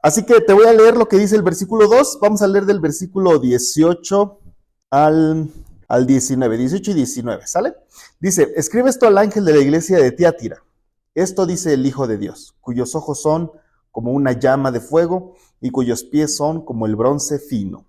Así que te voy a leer lo que dice el versículo 2. Vamos a leer del versículo 18 al 19, 18 y 19, ¿sale? Dice, escribe esto al ángel de la iglesia de Tiatira. Esto dice el Hijo de Dios, cuyos ojos son como una llama de fuego y cuyos pies son como el bronce fino.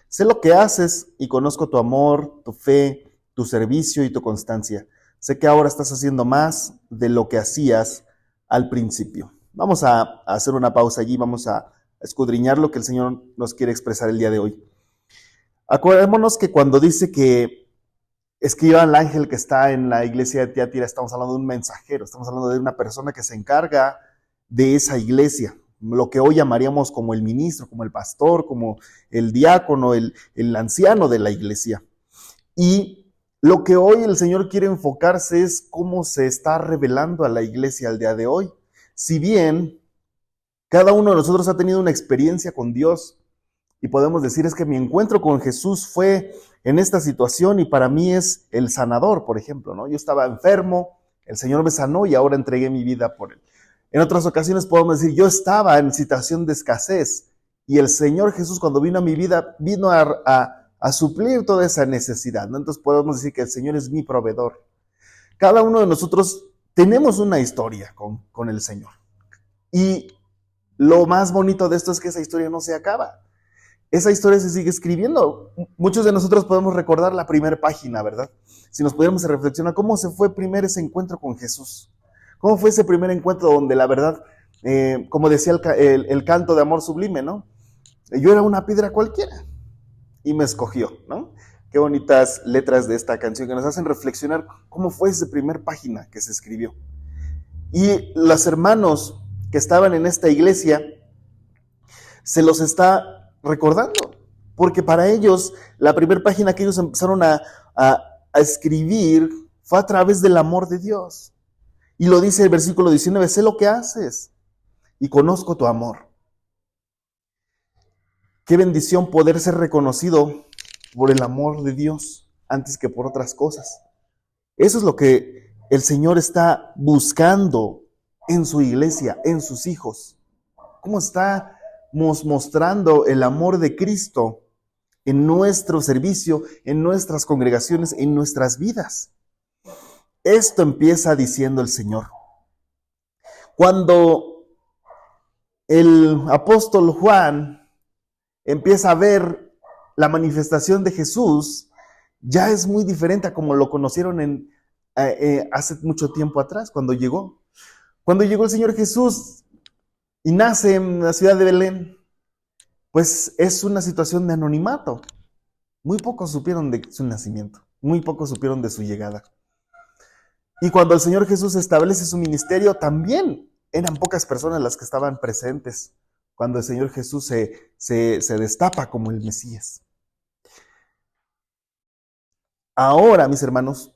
Sé lo que haces y conozco tu amor, tu fe, tu servicio y tu constancia. Sé que ahora estás haciendo más de lo que hacías al principio. Vamos a hacer una pausa allí, vamos a escudriñar lo que el Señor nos quiere expresar el día de hoy. Acordémonos que cuando dice que escriba al ángel que está en la iglesia de Tiatira, estamos hablando de un mensajero, estamos hablando de una persona que se encarga de esa iglesia, lo que hoy llamaríamos como el ministro, como el pastor, como el diácono, el anciano de la iglesia. Y lo que hoy el Señor quiere enfocarse es cómo se está revelando a la iglesia al día de hoy. Si bien cada uno de nosotros ha tenido una experiencia con Dios y podemos decir es que mi encuentro con Jesús fue en esta situación y para mí es el sanador, por ejemplo, ¿no? Yo estaba enfermo, el Señor me sanó y ahora entregué mi vida por Él. En otras ocasiones podemos decir, yo estaba en situación de escasez y el Señor Jesús cuando vino a mi vida vino a suplir toda esa necesidad, ¿no? Entonces podemos decir que el Señor es mi proveedor. Cada uno de nosotros tenemos una historia con el Señor. Y lo más bonito de esto es que esa historia no se acaba. Esa historia se sigue escribiendo. Muchos de nosotros podemos recordar la primera página, ¿verdad? Si nos pudiéramos reflexionar, ¿cómo se fue primero ese encuentro con Jesús? ¿Cómo fue ese primer encuentro donde la verdad, como decía el canto de Amor Sublime, ¿no? Yo era una piedra cualquiera y me escogió, ¿no? Qué bonitas letras de esta canción que nos hacen reflexionar cómo fue esa primera página que se escribió. Y los hermanos que estaban en esta iglesia se los está recordando, porque para ellos la primera página que ellos empezaron a escribir fue a través del amor de Dios. Y lo dice el versículo 19, sé lo que haces y conozco tu amor. Qué bendición poder ser reconocido por el amor de Dios antes que por otras cosas. Eso es lo que el Señor está buscando en su iglesia, en sus hijos. ¿Cómo estamos mostrando el amor de Cristo en nuestro servicio, en nuestras congregaciones, en nuestras vidas? Esto empieza diciendo el Señor. Cuando el apóstol Juan empieza a ver la manifestación de Jesús, ya es muy diferente a como lo conocieron hace mucho tiempo atrás, cuando llegó. Cuando llegó el Señor Jesús y nace en la ciudad de Belén, pues es una situación de anonimato. Muy pocos supieron de su nacimiento, muy pocos supieron de su llegada. Y cuando el Señor Jesús establece su ministerio, también eran pocas personas las que estaban presentes cuando el Señor Jesús se destapa como el Mesías. Ahora, mis hermanos,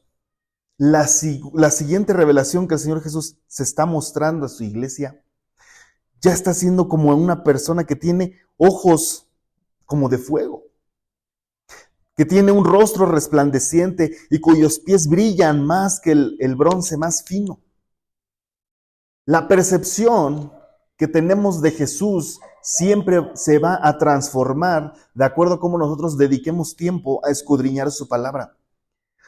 la siguiente revelación que el Señor Jesús se está mostrando a su iglesia, ya está siendo como una persona que tiene ojos como de fuego, que tiene un rostro resplandeciente y cuyos pies brillan más que el bronce más fino. La percepción que tenemos de Jesús siempre se va a transformar de acuerdo a cómo nosotros dediquemos tiempo a escudriñar su palabra.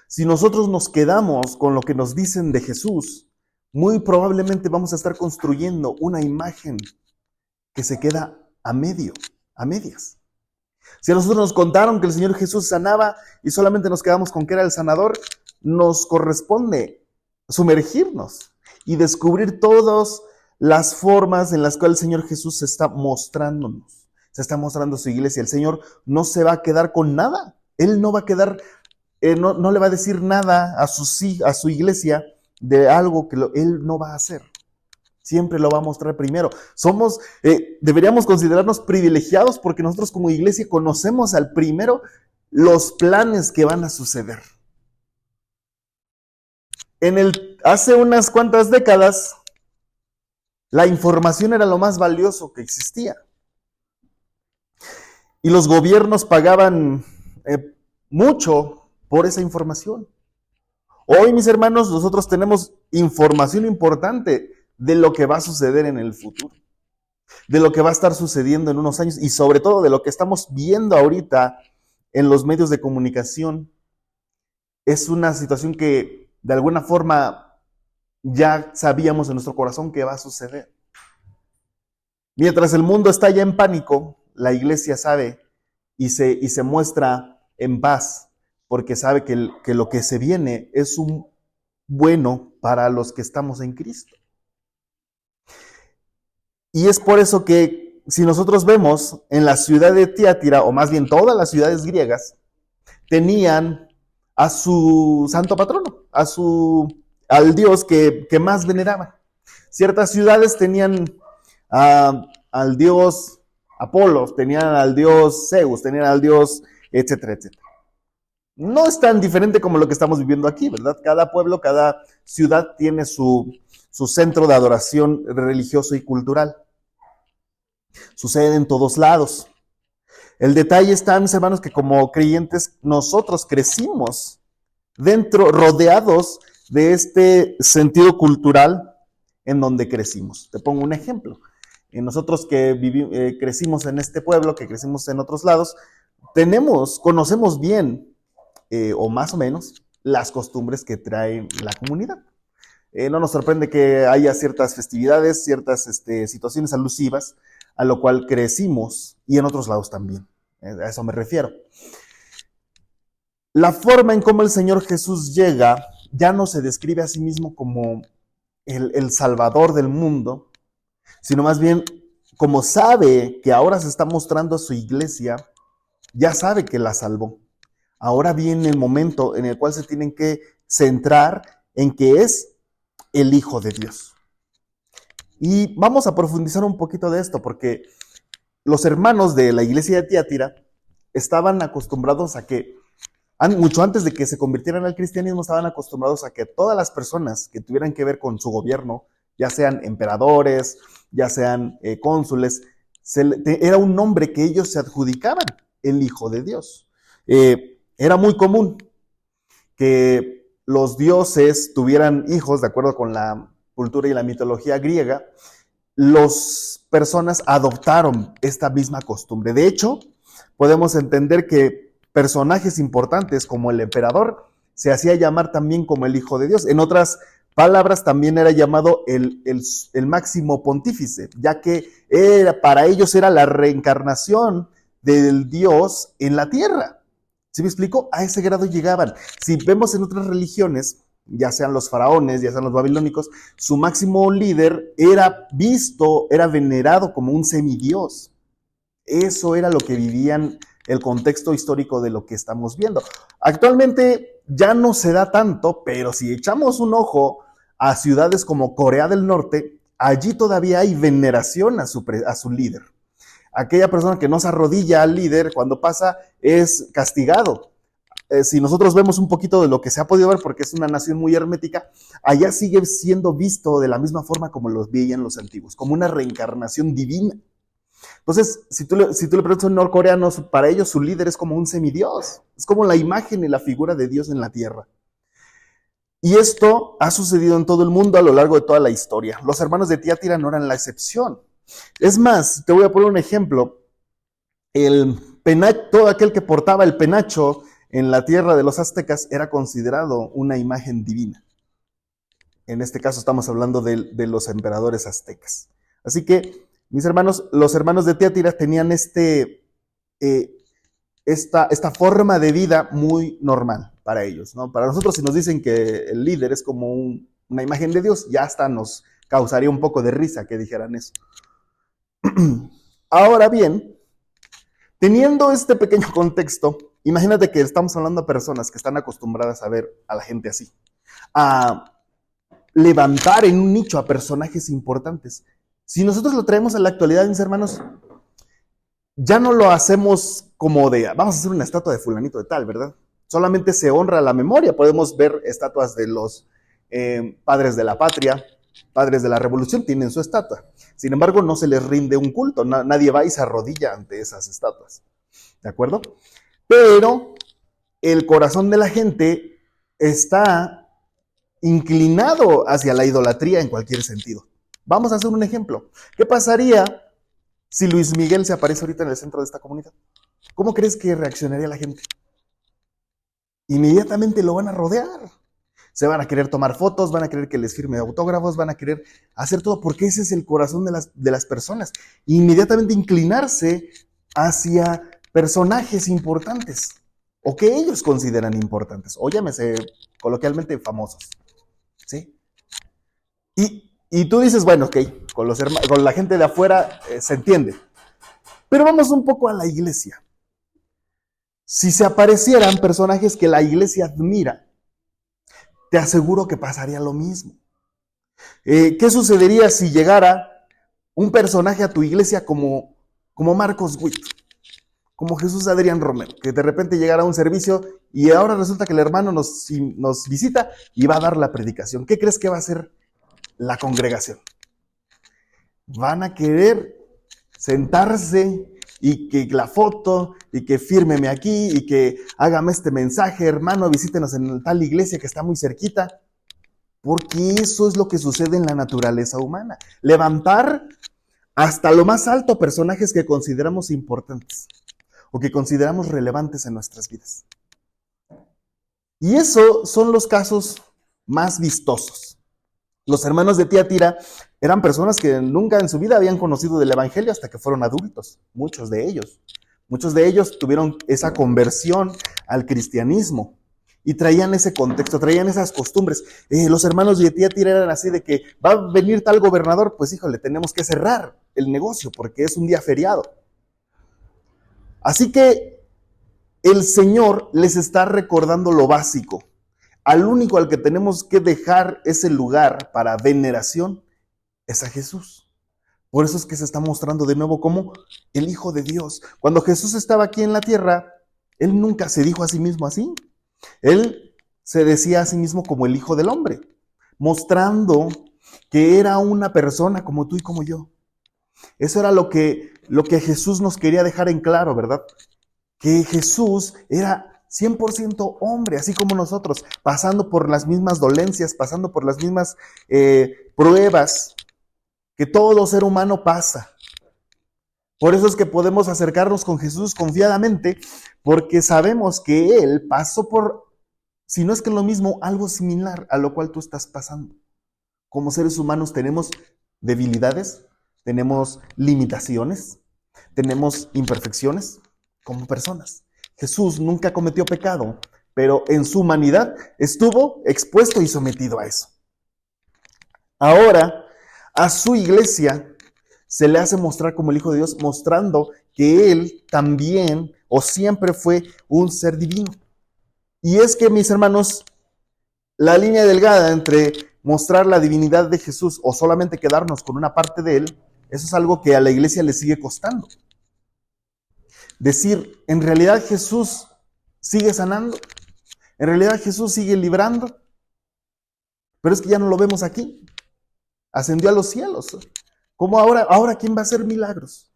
Si nosotros nos quedamos con lo que nos dicen de Jesús, muy probablemente vamos a estar construyendo una imagen que se queda a medias. Si a nosotros nos contaron que el Señor Jesús sanaba y solamente nos quedamos con que era el sanador, nos corresponde sumergirnos y descubrir todas las formas en las cuales el Señor Jesús se está mostrándonos, se está mostrando a su iglesia. El Señor no se va a quedar con nada. Él no va a quedar, no le va a decir nada a su iglesia de algo que Él no va a hacer. Siempre lo va a mostrar primero. Deberíamos considerarnos privilegiados porque nosotros como iglesia conocemos al primero los planes que van a suceder. Hace unas cuantas décadas, la información era lo más valioso que existía. Y los gobiernos pagaban mucho por esa información. Hoy, mis hermanos, nosotros tenemos información importante de lo que va a suceder en el futuro. de lo que va a estar sucediendo en unos años y sobre todo de lo que estamos viendo ahorita en los medios de comunicación. Es una situación que de alguna forma ya sabíamos en nuestro corazón que va a suceder. Mientras el mundo está ya en pánico, la iglesia sabe y se muestra en paz, porque sabe que lo que se viene es un bueno para los que estamos en Cristo. Y es por eso que si nosotros vemos en la ciudad de Tiatira, o más bien todas las ciudades griegas, tenían a su santo patrono, al dios que más veneraban. Ciertas ciudades tenían al dios Apolo, tenían al dios Zeus, tenían al dios, etcétera, etcétera. No es tan diferente como lo que estamos viviendo aquí, ¿verdad? Cada pueblo, cada ciudad tiene su centro de adoración religioso y cultural. Sucede en todos lados. El detalle está, mis hermanos, que como creyentes nosotros crecimos rodeados de este sentido cultural en donde crecimos. Te pongo un ejemplo. Nosotros que crecimos en este pueblo, que crecimos en otros lados, conocemos bien, o más o menos, las costumbres que trae la comunidad. No nos sorprende que haya ciertas festividades, ciertas situaciones alusivas, a lo cual crecimos, y en otros lados también. A eso me refiero. La forma en cómo el Señor Jesús llega ya no se describe a sí mismo como el Salvador del mundo, sino más bien como sabe que ahora se está mostrando a su iglesia, ya sabe que la salvó. Ahora viene el momento en el cual se tienen que centrar en que es el Hijo de Dios. Y vamos a profundizar un poquito de esto, porque los hermanos de la iglesia de Tiatira estaban acostumbrados a que, mucho antes de que se convirtieran al cristianismo, estaban acostumbrados a que todas las personas que tuvieran que ver con su gobierno, ya sean emperadores, ya sean cónsules, era un nombre que ellos se adjudicaban, el Hijo de Dios. Era muy común que los dioses tuvieran hijos, de acuerdo con la cultura y la mitología griega. Las personas adoptaron esta misma costumbre. De hecho, podemos entender que personajes importantes como el emperador se hacía llamar también como el Hijo de Dios. En otras palabras, también era llamado el máximo pontífice, ya que para ellos era la reencarnación del Dios en la tierra. ¿Sí me explico? A ese grado llegaban. Si vemos en otras religiones, ya sean los faraones, ya sean los babilónicos, su máximo líder era venerado como un semidios. Eso era lo que vivían, el contexto histórico de lo que estamos viendo. Actualmente ya no se da tanto, pero si echamos un ojo a ciudades como Corea del Norte, allí todavía hay veneración a su líder. Aquella persona que no se arrodilla al líder, cuando pasa, es castigado. Si nosotros vemos un poquito de lo que se ha podido ver, porque es una nación muy hermética, allá sigue siendo visto de la misma forma como los veían los antiguos, como una reencarnación divina. Entonces, si tú le preguntas a un norcoreano, para ellos su líder es como un semidios, es como la imagen y la figura de Dios en la tierra. Y esto ha sucedido en todo el mundo a lo largo de toda la historia. Los hermanos de Tiatira no eran la excepción. Es más, te voy a poner un ejemplo. Todo aquel que portaba el penacho en la tierra de los aztecas era considerado una imagen divina. En este caso estamos hablando de los emperadores aztecas. Así que, mis hermanos, los hermanos de Tiatira tenían esta forma de vida muy normal para ellos, ¿no? Para nosotros, si nos dicen que el líder es como una imagen de Dios, ya hasta nos causaría un poco de risa que dijeran eso. Ahora bien, teniendo este pequeño contexto, imagínate que estamos hablando de personas que están acostumbradas a ver a la gente así, a levantar en un nicho a personajes importantes. Si nosotros lo traemos a la actualidad, mis hermanos, ya no lo hacemos como de, vamos a hacer una estatua de fulanito de tal, ¿verdad? Solamente se honra la memoria. Podemos ver estatuas de los padres de la patria, padres de la revolución, tienen su estatua. Sin embargo, no se les rinde un culto, nadie va y se arrodilla ante esas estatuas, ¿de acuerdo? Pero el corazón de la gente está inclinado hacia la idolatría en cualquier sentido. Vamos a hacer un ejemplo. ¿Qué pasaría si Luis Miguel se aparece ahorita en el centro de esta comunidad? ¿Cómo crees que reaccionaría la gente? Inmediatamente lo van a rodear. Se van a querer tomar fotos, van a querer que les firme autógrafos, van a querer hacer todo, porque ese es el corazón de las personas. Inmediatamente inclinarse hacia personajes importantes, o que ellos consideran importantes, o llámese coloquialmente famosos, ¿sí? Y tú dices, bueno, ok, con la gente de afuera se entiende. Pero vamos un poco a la iglesia. Si se aparecieran personajes que la iglesia admira, te aseguro que pasaría lo mismo. ¿Qué sucedería si llegara un personaje a tu iglesia como Marcos Witt, como Jesús Adrián Romero, que de repente llegara a un servicio y ahora resulta que el hermano nos visita y va a dar la predicación? ¿Qué crees que va a hacer la congregación? Van a querer sentarse y que la foto, y que fírmeme aquí, y que hágame este mensaje, hermano, visítenos en tal iglesia que está muy cerquita, porque eso es lo que sucede en la naturaleza humana. Levantar hasta lo más alto personajes que consideramos importantes, o que consideramos relevantes en nuestras vidas. Y eso son los casos más vistosos. Los hermanos de Tiatira eran personas que nunca en su vida habían conocido del evangelio hasta que fueron adultos, muchos de ellos. Muchos de ellos tuvieron esa conversión al cristianismo y traían ese contexto, traían esas costumbres. Los hermanos de Tiatira eran así de que va a venir tal gobernador, pues híjole, tenemos que cerrar el negocio porque es un día feriado. Así que el Señor les está recordando lo básico. Al único al que tenemos que dejar ese lugar para veneración es a Jesús. Por eso es que se está mostrando de nuevo como el Hijo de Dios. Cuando Jesús estaba aquí en la tierra, Él nunca se dijo a sí mismo así. Él se decía a sí mismo como el Hijo del Hombre, mostrando que era una persona como tú y como yo. Eso era lo que Jesús nos quería dejar en claro, ¿verdad? Que Jesús era 100% hombre, así como nosotros, pasando por las mismas dolencias, pasando por las mismas pruebas que todo ser humano pasa. Por eso es que podemos acercarnos con Jesús confiadamente, porque sabemos que Él pasó por, si no es que lo mismo, algo similar a lo cual tú estás pasando. Como seres humanos tenemos debilidades, tenemos limitaciones, tenemos imperfecciones como personas. Jesús nunca cometió pecado, pero en su humanidad estuvo expuesto y sometido a eso. Ahora, a su iglesia se le hace mostrar como el Hijo de Dios, mostrando que Él también o siempre fue un ser divino. Y es que, mis hermanos, la línea delgada entre mostrar la divinidad de Jesús o solamente quedarnos con una parte de Él, eso es algo que a la iglesia le sigue costando. Decir, en realidad Jesús sigue sanando, en realidad Jesús sigue librando, pero es que ya no lo vemos aquí. Ascendió a los cielos. ¿Cómo ahora? ¿Ahora quién va a hacer milagros?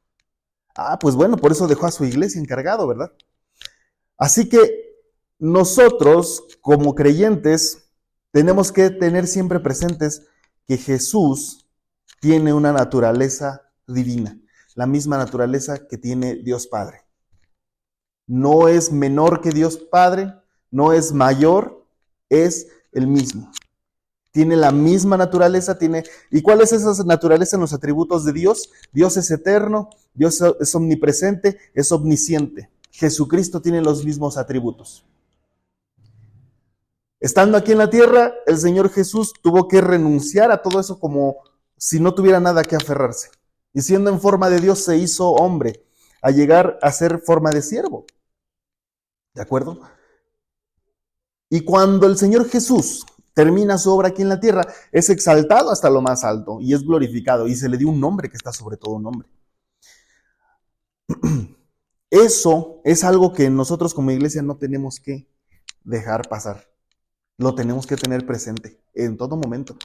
Pues bueno, por eso dejó a su iglesia encargado, ¿verdad? Así que nosotros, como creyentes, tenemos que tener siempre presentes que Jesús tiene una naturaleza divina, la misma naturaleza que tiene Dios Padre. No es menor que Dios Padre, no es mayor, es el mismo. Tiene la misma naturaleza, ¿Y cuál es esa naturaleza en los atributos de Dios? Dios es eterno, Dios es omnipresente, es omnisciente. Jesucristo tiene los mismos atributos. Estando aquí en la tierra, el Señor Jesús tuvo que renunciar a todo eso como si no tuviera nada que aferrarse. Y siendo en forma de Dios, se hizo hombre, a llegar a ser forma de siervo. ¿De acuerdo? Y cuando el Señor Jesús termina su obra aquí en la tierra, es exaltado hasta lo más alto y es glorificado y se le dio un nombre que está sobre todo nombre. Eso es algo que nosotros como iglesia no tenemos que dejar pasar. Lo tenemos que tener presente en todo momento.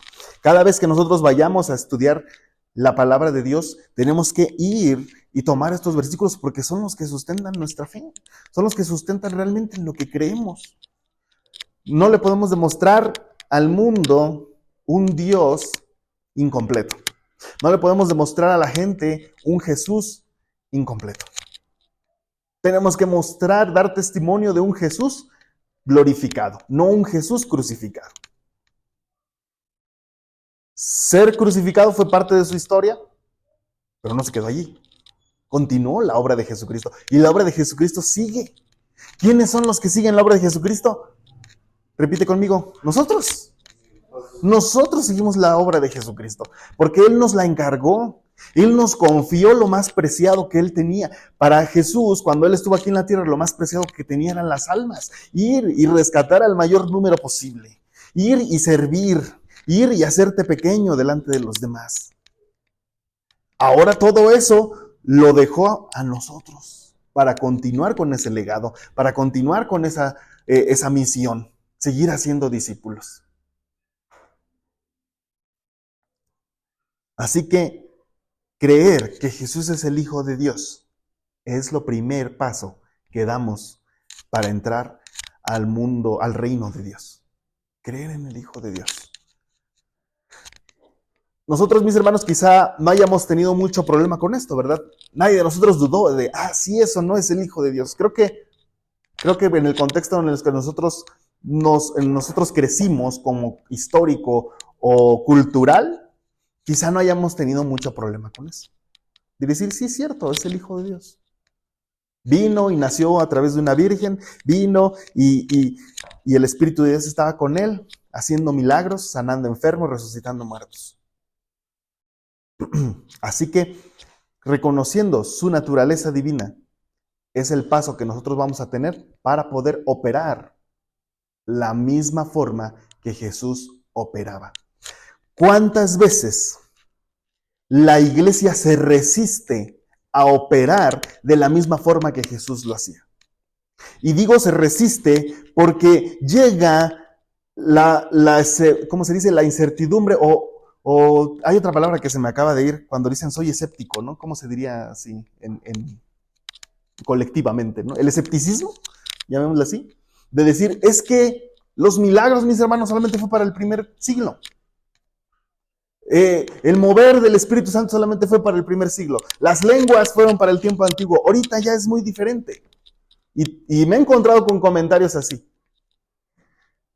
Cada vez que nosotros vayamos a estudiar la palabra de Dios, tenemos que ir y tomar estos versículos porque son los que sustentan nuestra fe, son los que sustentan realmente lo que creemos. No le podemos demostrar al mundo un Dios incompleto. No le podemos demostrar a la gente un Jesús incompleto. Tenemos que mostrar, dar testimonio de un Jesús glorificado, no un Jesús crucificado. Ser crucificado fue parte de su historia, pero no se quedó allí. Continuó la obra de Jesucristo. Y la obra de Jesucristo sigue. ¿Quiénes son los que siguen la obra de Jesucristo? Repite conmigo, nosotros. Nosotros seguimos la obra de Jesucristo, porque Él nos la encargó. Él nos confió lo más preciado que Él tenía. Para Jesús, cuando Él estuvo aquí en la tierra, lo más preciado que tenía eran las almas. Ir y rescatar al mayor número posible. Ir y servir. Ir y hacerte pequeño delante de los demás. Ahora todo eso lo dejó a nosotros para continuar con ese legado, para continuar con esa misión, seguir haciendo discípulos. Así que creer que Jesús es el Hijo de Dios es lo primer paso que damos para entrar al mundo, al reino de Dios. Creer en el Hijo de Dios. Nosotros, mis hermanos, quizá no hayamos tenido mucho problema con esto, ¿verdad? Nadie de nosotros dudó de, sí, eso no es el Hijo de Dios. Creo que en el contexto en el que nosotros crecimos como histórico o cultural, quizá no hayamos tenido mucho problema con eso. De decir, sí, es cierto, es el Hijo de Dios. Vino y nació a través de una virgen, vino y el Espíritu de Dios estaba con él, haciendo milagros, sanando enfermos, resucitando muertos. Así que, reconociendo su naturaleza divina, es el paso que nosotros vamos a tener para poder operar la misma forma que Jesús operaba. ¿Cuántas veces la iglesia se resiste a operar de la misma forma que Jesús lo hacía? Y digo se resiste porque llega ¿cómo se dice? La incertidumbre o hay otra palabra que se me acaba de ir cuando dicen soy escéptico, ¿no? ¿Cómo se diría así colectivamente, ¿no? El escepticismo, llamémoslo así, de decir, es que los milagros, mis hermanos, solamente fue para el primer siglo. El mover del Espíritu Santo solamente fue para el primer siglo. Las lenguas fueron para el tiempo antiguo. Ahorita ya es muy diferente. Y me he encontrado con comentarios así.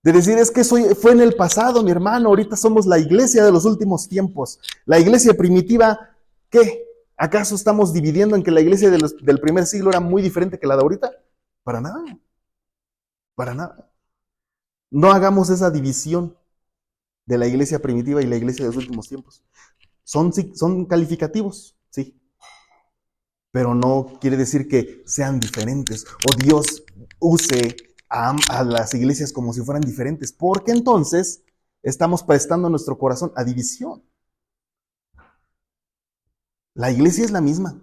De decir, es que fue en el pasado, mi hermano, ahorita somos la iglesia de los últimos tiempos. La iglesia primitiva, ¿qué? ¿Acaso estamos dividiendo en que la iglesia del primer siglo era muy diferente que la de ahorita? Para nada. Para nada. No hagamos esa división de la iglesia primitiva y la iglesia de los últimos tiempos. Son calificativos, sí. Pero no quiere decir que sean diferentes o Dios use a las iglesias como si fueran diferentes, porque entonces estamos prestando nuestro corazón a división. La iglesia es la misma.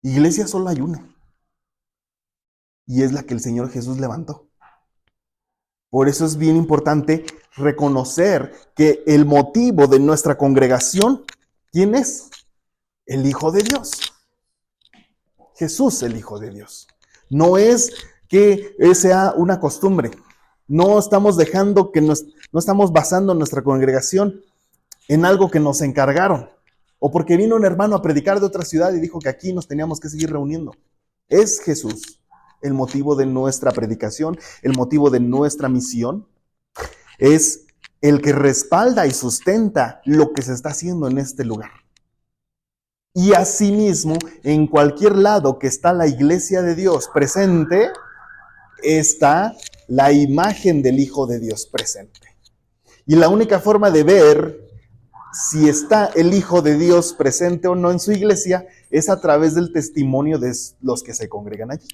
Iglesia solo hay una. Y es la que el Señor Jesús levantó. Por eso es bien importante reconocer que el motivo de nuestra congregación, ¿quién es? El Hijo de Dios. Jesús, el Hijo de Dios. No es que sea una costumbre. No estamos dejando no estamos basando nuestra congregación en algo que nos encargaron. O porque vino un hermano a predicar de otra ciudad y dijo que aquí nos teníamos que seguir reuniendo. Es Jesús el motivo de nuestra predicación, el motivo de nuestra misión. Es el que respalda y sustenta lo que se está haciendo en este lugar. Y asimismo, en cualquier lado que está la iglesia de Dios presente, está la imagen del Hijo de Dios presente. Y la única forma de ver si está el Hijo de Dios presente o no en su iglesia es a través del testimonio de los que se congregan allí.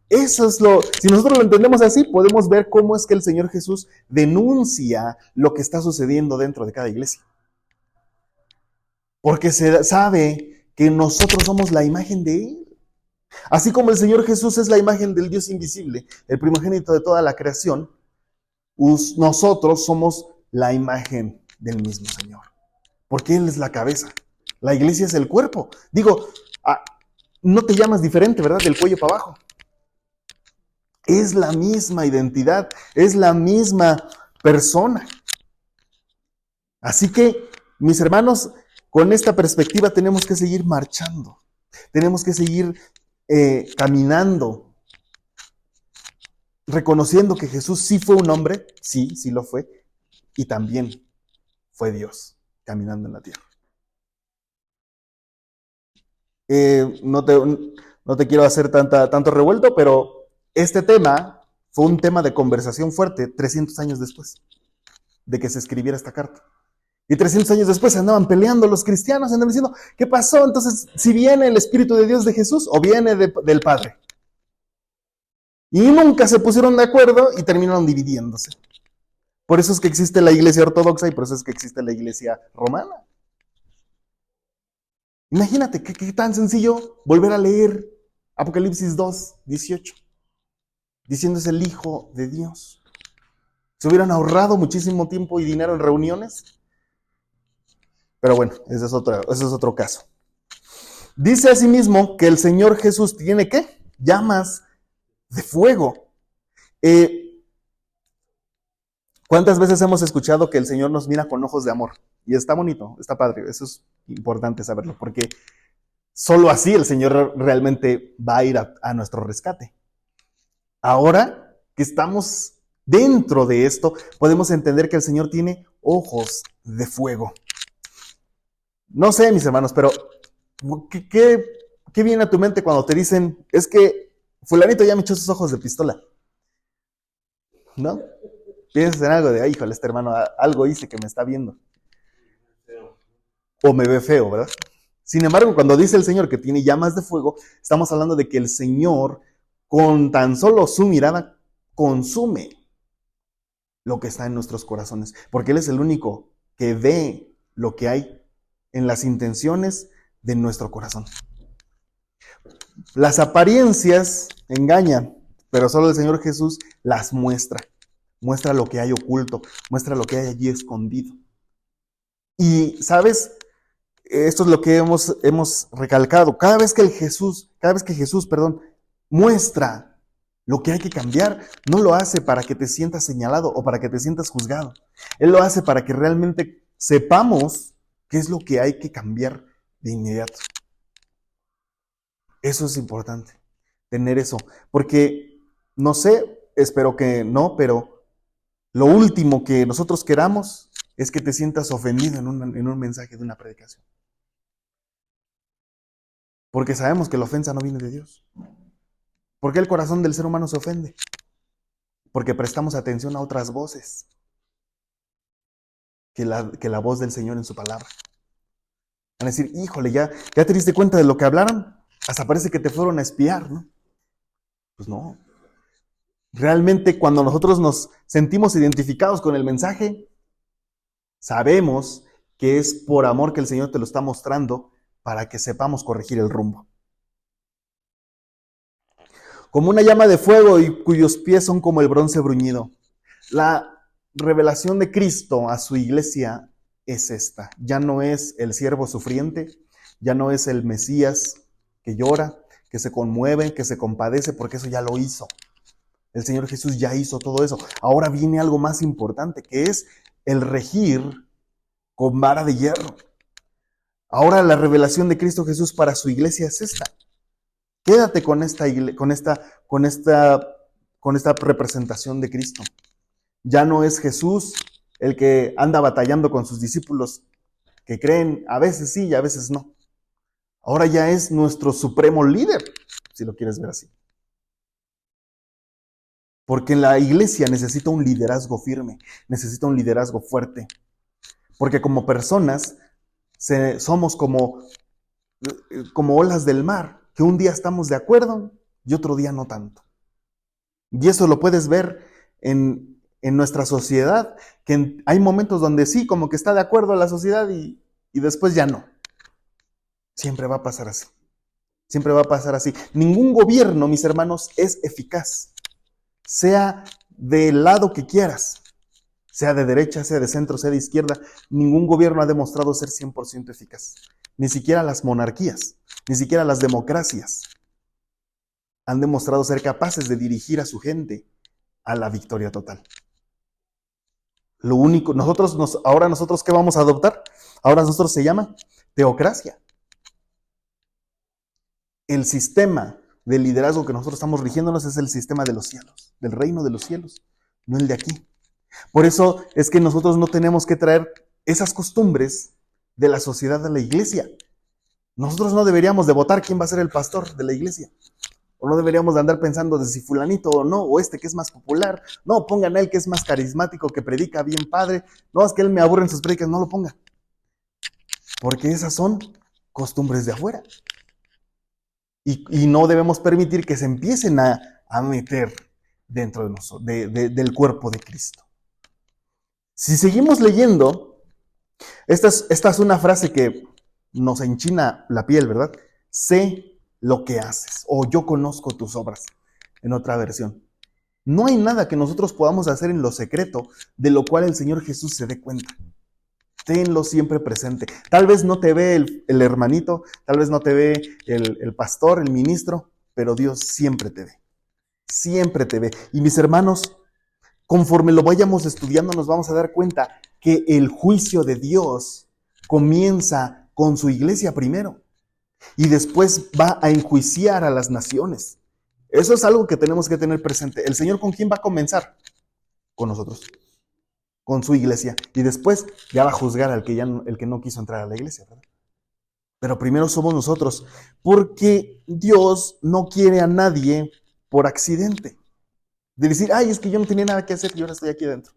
Eso es si nosotros lo entendemos así, podemos ver cómo es que el Señor Jesús denuncia lo que está sucediendo dentro de cada iglesia. Porque se sabe que nosotros somos la imagen de Él. Así como el Señor Jesús es la imagen del Dios invisible, el primogénito de toda la creación, nosotros somos la imagen del mismo Señor. Porque Él es la cabeza. La iglesia es el cuerpo. Digo, no te llamas diferente, ¿verdad? Del cuello para abajo. Es la misma identidad, es la misma persona. Así que Mis hermanos, con esta perspectiva tenemos que seguir marchando, tenemos que seguir caminando, reconociendo que Jesús sí fue un hombre, sí, sí lo fue, y también fue Dios caminando en la tierra. No te quiero hacer tanto revuelto, pero este tema fue un tema de conversación fuerte 300 años después de que se escribiera esta carta. Y 300 años después andaban peleando los cristianos, andaban diciendo, ¿qué pasó? Entonces, si viene el Espíritu de Dios de Jesús o viene del Padre. Y nunca se pusieron de acuerdo y terminaron dividiéndose. Por eso es que existe la iglesia ortodoxa y por eso es que existe la iglesia romana. Imagínate qué tan sencillo volver a leer Apocalipsis 2, 18, diciendo es el Hijo de Dios. Se hubieran ahorrado muchísimo tiempo y dinero en reuniones. Pero bueno, ese es otro caso. Dice asimismo que el Señor Jesús tiene ¿qué? Llamas de fuego. ¿Cuántas veces hemos escuchado que el Señor nos mira con ojos de amor? Y está bonito, está padre, eso es importante saberlo, porque solo así el Señor realmente va a ir a nuestro rescate. Ahora que estamos dentro de esto, podemos entender que el Señor tiene ojos de fuego. No sé, mis hermanos, pero ¿qué viene a tu mente cuando te dicen, es que fulanito ya me echó sus ojos de pistola? ¿No? Piensas en algo de, ay, híjole, este hermano, algo hice que me está viendo. O me ve feo, ¿verdad? Sin embargo, cuando dice el Señor que tiene llamas de fuego, estamos hablando de que el Señor, con tan solo su mirada, consume lo que está en nuestros corazones. Porque Él es el único que ve lo que hay en las intenciones de nuestro corazón. Las apariencias engañan, pero solo el Señor Jesús las muestra. Muestra lo que hay oculto, muestra lo que hay allí escondido. Y, ¿sabes? Esto es lo que hemos recalcado. Cada vez que Jesús, muestra lo que hay que cambiar, no lo hace para que te sientas señalado o para que te sientas juzgado. Él lo hace para que realmente sepamos qué es lo que hay que cambiar de inmediato. Eso es importante, tener eso. Porque, no sé, espero que no, pero lo último que nosotros queramos es que te sientas ofendido en un mensaje de una predicación. Porque sabemos que la ofensa no viene de Dios. ¿Por qué el corazón del ser humano se ofende? Porque prestamos atención a otras voces que la voz del Señor en su palabra. Van a decir, híjole, ¿ya te diste cuenta de lo que hablaron? Hasta parece que te fueron a espiar, ¿no? Pues no. Realmente cuando nosotros nos sentimos identificados con el mensaje, sabemos que es por amor que el Señor te lo está mostrando para que sepamos corregir el rumbo. Como una llama de fuego y cuyos pies son como el bronce bruñido. La revelación de Cristo a su iglesia es esta. Ya no es el siervo sufriente, ya no es el Mesías que llora, que se conmueve, que se compadece, porque eso ya lo hizo. El Señor Jesús ya hizo todo eso. Ahora viene algo más importante, que es el regir con vara de hierro. Ahora la revelación de Cristo Jesús para su iglesia es esta. Quédate con esta representación de Cristo. Ya no es Jesús el que anda batallando con sus discípulos que creen a veces sí y a veces no. Ahora ya es nuestro supremo líder, si lo quieres ver así. Porque la iglesia necesita un liderazgo firme, necesita un liderazgo fuerte. Porque como personas somos como olas del mar, que un día estamos de acuerdo y otro día no tanto. Y eso lo puedes ver en nuestra sociedad, que hay momentos donde sí, como que está de acuerdo la sociedad y después ya no. Siempre va a pasar así. Siempre va a pasar así. Ningún gobierno, mis hermanos, es eficaz. Sea del lado que quieras, sea de derecha, sea de centro, sea de izquierda, ningún gobierno ha demostrado ser 100% eficaz. Ni siquiera las monarquías, ni siquiera las democracias han demostrado ser capaces de dirigir a su gente a la victoria total. Lo único, ahora nosotros, ¿qué vamos a adoptar? Ahora nosotros se llama teocracia. El sistema de liderazgo que nosotros estamos rigiéndonos es el sistema de los cielos, del reino de los cielos, no el de aquí. Por eso es que nosotros no tenemos que traer esas costumbres de la sociedad a la iglesia. Nosotros no deberíamos de votar quién va a ser el pastor de la iglesia. O no deberíamos de andar pensando de si fulanito o no, o este que es más popular. No, pongan a él que es más carismático, que predica bien padre. No, es que él me aburre en sus predicas, no lo ponga. Porque esas son costumbres de afuera. Y no debemos permitir que se empiecen a meter dentro de nosotros, del cuerpo de Cristo. Si seguimos leyendo, esta es una frase que nos enchina la piel, ¿verdad? Sé lo que haces, o yo conozco tus obras, en otra versión. No hay nada que nosotros podamos hacer en lo secreto, de lo cual el Señor Jesús se dé cuenta. Tenlo siempre presente. Tal vez no te ve el hermanito, tal vez no te ve el pastor, el ministro, pero Dios siempre te ve. Siempre te ve. Y mis hermanos, conforme lo vayamos estudiando, nos vamos a dar cuenta que el juicio de Dios comienza con su iglesia primero y después va a enjuiciar a las naciones. Eso es algo que tenemos que tener presente. ¿El Señor con quién va a comenzar? Con nosotros, con su iglesia. Y después ya va a juzgar al el que no quiso entrar a la iglesia, ¿verdad? Pero primero somos nosotros, porque Dios no quiere a nadie por accidente. De decir, ay, es que yo no tenía nada que hacer y ahora estoy aquí adentro.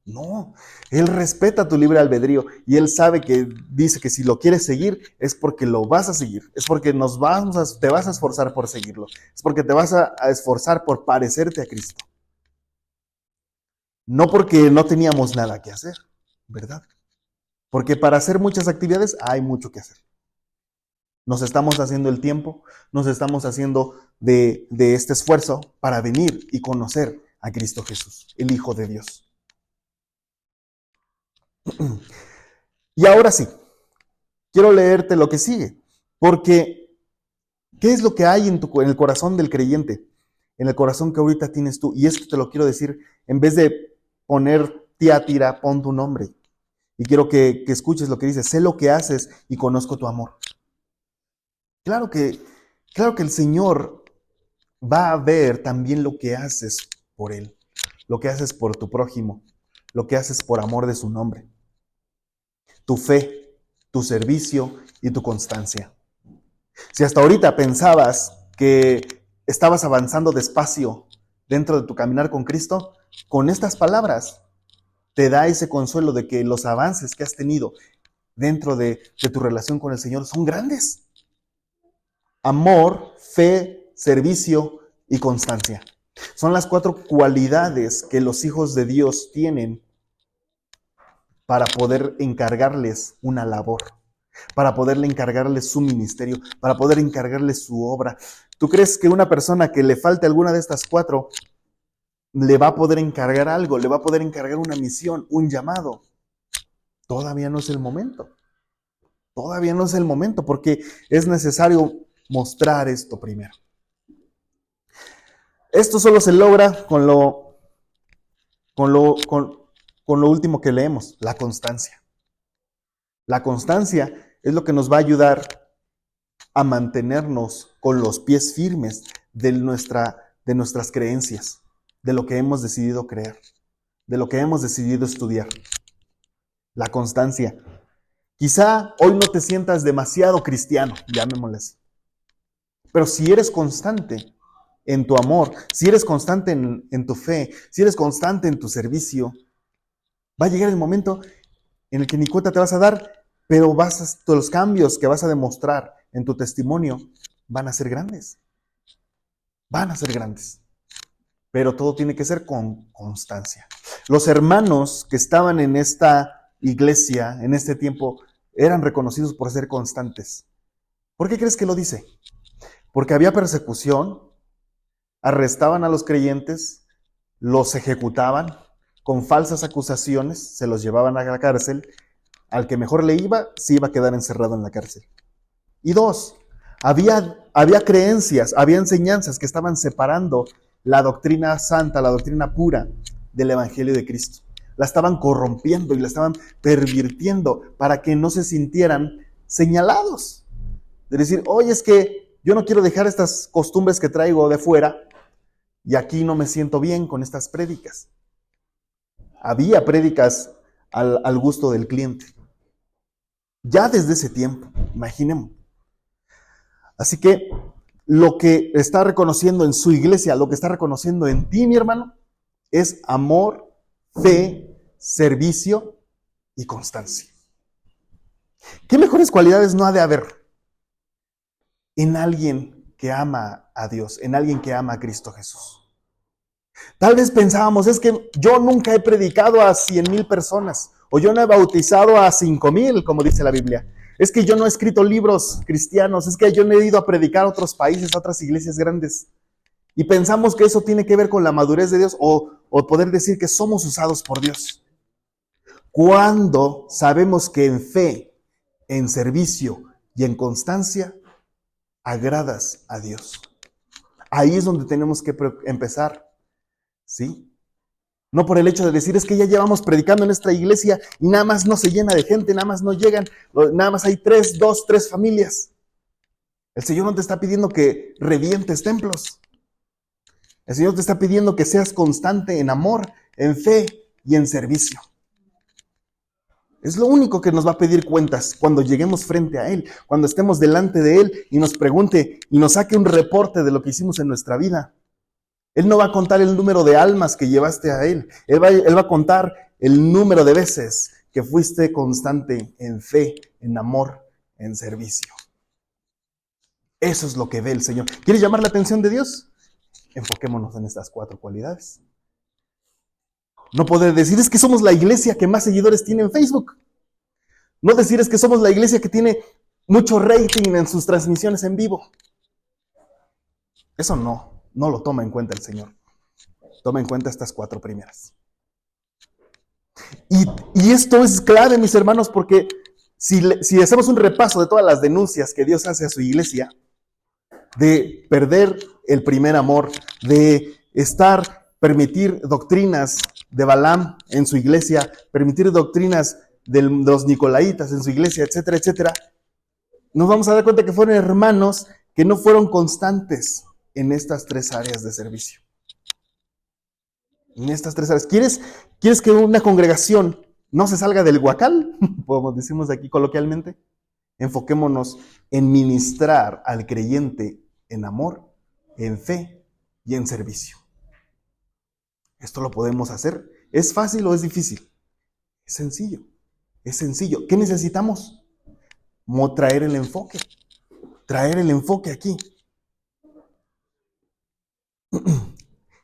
No, Él respeta tu libre albedrío y Él sabe que dice que si lo quieres seguir es porque lo vas a seguir, es porque te vas a esforzar por seguirlo, es porque te vas a esforzar por parecerte a Cristo. No porque no teníamos nada que hacer, ¿verdad? Porque para hacer muchas actividades hay mucho que hacer. Nos estamos haciendo el tiempo, nos estamos haciendo de este esfuerzo para venir y conocer a Cristo Jesús, el Hijo de Dios. Y ahora sí, quiero leerte lo que sigue, porque ¿qué es lo que hay en el corazón del creyente? En el corazón que ahorita tienes tú. Y esto te lo quiero decir, en vez de poner Tiatira, pon tu nombre. Y quiero que escuches lo que dice, sé lo que haces y conozco tu amor. Claro que el Señor va a ver también lo que haces por Él, lo que haces por tu prójimo, lo que haces por amor de su nombre. Tu fe, tu servicio y tu constancia. Si hasta ahorita pensabas que estabas avanzando despacio dentro de tu caminar con Cristo, con estas palabras te da ese consuelo de que los avances que has tenido dentro de tu relación con el Señor son grandes. Amor, fe, servicio y constancia. Son las 4 cualidades que los hijos de Dios tienen para poder encargarles una labor, para poderle encargarles su ministerio, para poder encargarles su obra. ¿Tú crees que una persona que le falte alguna de estas 4 le va a poder encargar algo, le va a poder encargar una misión, un llamado? Todavía no es el momento. Todavía no es el momento porque es necesario mostrar esto primero. Esto solo se logra con lo último que leemos, la constancia. La constancia es lo que nos va a ayudar a mantenernos con los pies firmes de nuestras creencias, de lo que hemos decidido creer, de lo que hemos decidido estudiar. La constancia. Quizá hoy no te sientas demasiado cristiano, llamémosle así. Pero si eres constante en tu amor, si eres constante en tu fe, si eres constante en tu servicio, va a llegar el momento en el que ni cuenta te vas a dar, pero los cambios que vas a demostrar en tu testimonio van a ser grandes. Van a ser grandes. Pero todo tiene que ser con constancia. Los hermanos que estaban en esta iglesia, en este tiempo, eran reconocidos por ser constantes. ¿Por qué crees que lo dice? Porque había persecución, arrestaban a los creyentes, los ejecutaban con falsas acusaciones, se los llevaban a la cárcel. Al que mejor le iba, se iba a quedar encerrado en la cárcel. Y 2, había creencias, había enseñanzas que estaban separando la doctrina santa, la doctrina pura del Evangelio de Cristo. la estaban corrompiendo y la estaban pervirtiendo para que no se sintieran señalados. De decir, oye, es que yo no quiero dejar estas costumbres que traigo de fuera y aquí no me siento bien con estas prédicas. Había prédicas al gusto del cliente. Ya desde ese tiempo, imaginemos. Así que lo que está reconociendo en su iglesia, lo que está reconociendo en ti, mi hermano, es amor, fe, servicio y constancia. ¿Qué mejores cualidades no ha de haber en alguien que ama a Dios, en alguien que ama a Cristo Jesús? Tal vez pensábamos, es que yo nunca he predicado a 100,000 personas, o yo no he bautizado a 5,000, como dice la Biblia. Es que yo no he escrito libros cristianos, es que yo no he ido a predicar a otros países, a otras iglesias grandes. Y pensamos que eso tiene que ver con la madurez de Dios o poder decir que somos usados por Dios. Cuando sabemos que en fe, en servicio y en constancia, agradas a Dios. Ahí es donde tenemos que empezar, ¿sí? No por el hecho de decir, es que ya llevamos predicando en nuestra iglesia y nada más no se llena de gente, nada más no llegan, nada más hay 3 familias. El Señor no te está pidiendo que revientes templos. El Señor te está pidiendo que seas constante en amor, en fe y en servicio. Es lo único que nos va a pedir cuentas cuando lleguemos frente a Él, cuando estemos delante de Él y nos pregunte y nos saque un reporte de lo que hicimos en nuestra vida. Él no va a contar el número de almas que llevaste a Él. Él va a contar el número de veces que fuiste constante en fe, en amor, en servicio. Eso es lo que ve el Señor. ¿Quieres llamar la atención de Dios? Enfoquémonos en estas 4 cualidades. No poder decir es que somos la iglesia que más seguidores tiene en Facebook. No decir es que somos la iglesia que tiene mucho rating en sus transmisiones en vivo. Eso no lo toma en cuenta el Señor. Toma en cuenta estas 4 primeras. Y esto es clave, mis hermanos, porque si hacemos un repaso de todas las denuncias que Dios hace a su iglesia, de perder el primer amor, de permitir doctrinas de Balaam en su iglesia, permitir doctrinas de los nicolaitas en su iglesia, etcétera, etcétera, nos vamos a dar cuenta que fueron hermanos que no fueron constantes en estas 3 áreas de servicio. En estas 3 áreas. ¿Quieres que una congregación no se salga del huacal? Como decimos aquí coloquialmente. Enfoquémonos en ministrar al creyente en amor, en fe y en servicio. Esto lo podemos hacer. ¿Es fácil o es difícil? Es sencillo. Es sencillo. ¿Qué necesitamos? Traer el enfoque. Traer el enfoque aquí.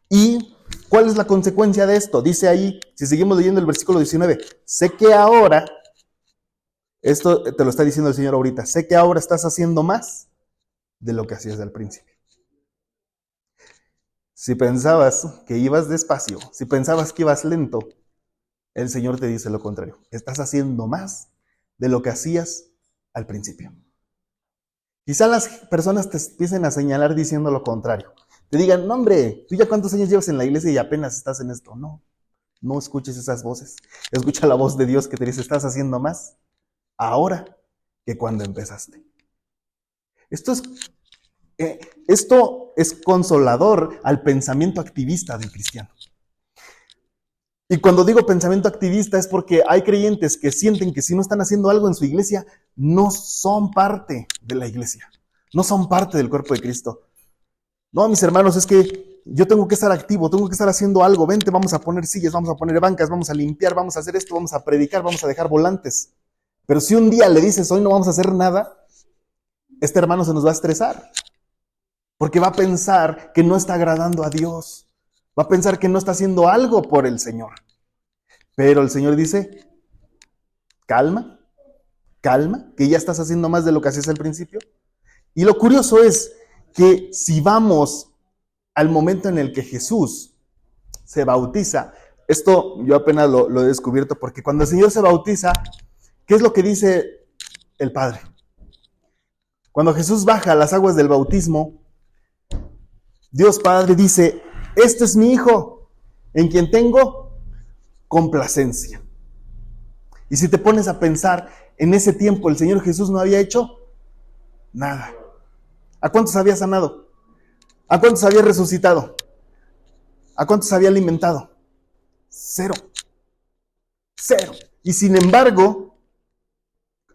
¿Y cuál es la consecuencia de esto? Dice ahí, si seguimos leyendo el versículo 19, sé que ahora, esto te lo está diciendo el Señor ahorita, sé que ahora estás haciendo más de lo que hacías al principio. Si pensabas que ibas despacio, si pensabas que ibas lento, el Señor te dice lo contrario. Estás haciendo más de lo que hacías al principio. Quizá las personas te empiecen a señalar diciendo lo contrario. Te digan, no hombre, ¿tú ya cuántos años llevas en la iglesia y apenas estás en esto? No escuches esas voces. Escucha la voz de Dios que te dice, estás haciendo más ahora que cuando empezaste. Esto es consolador al pensamiento activista del cristiano. Y cuando digo pensamiento activista es porque hay creyentes que sienten que si no están haciendo algo en su iglesia, no son parte de la iglesia, no son parte del cuerpo de Cristo. No, mis hermanos, es que yo tengo que estar activo, tengo que estar haciendo algo. Vente, vamos a poner sillas, vamos a poner bancas, vamos a limpiar, vamos a hacer esto, vamos a predicar, vamos a dejar volantes. Pero si un día le dices, hoy no vamos a hacer nada, este hermano se nos va a estresar. Porque va a pensar que no está agradando a Dios. Va a pensar que no está haciendo algo por el Señor. Pero el Señor dice, calma, que ya estás haciendo más de lo que hacías al principio. Y lo curioso es que si vamos al momento en el que Jesús se bautiza, esto yo apenas lo he descubierto, porque cuando el Señor se bautiza, ¿qué es lo que dice el Padre? Cuando Jesús baja a las aguas del bautismo, Dios Padre dice, este es mi Hijo, en quien tengo complacencia. Y si te pones a pensar, en ese tiempo el Señor Jesús no había hecho nada. ¿A cuántos había sanado? ¿A cuántos había resucitado? ¿A cuántos había alimentado? Cero. Cero. Y sin embargo,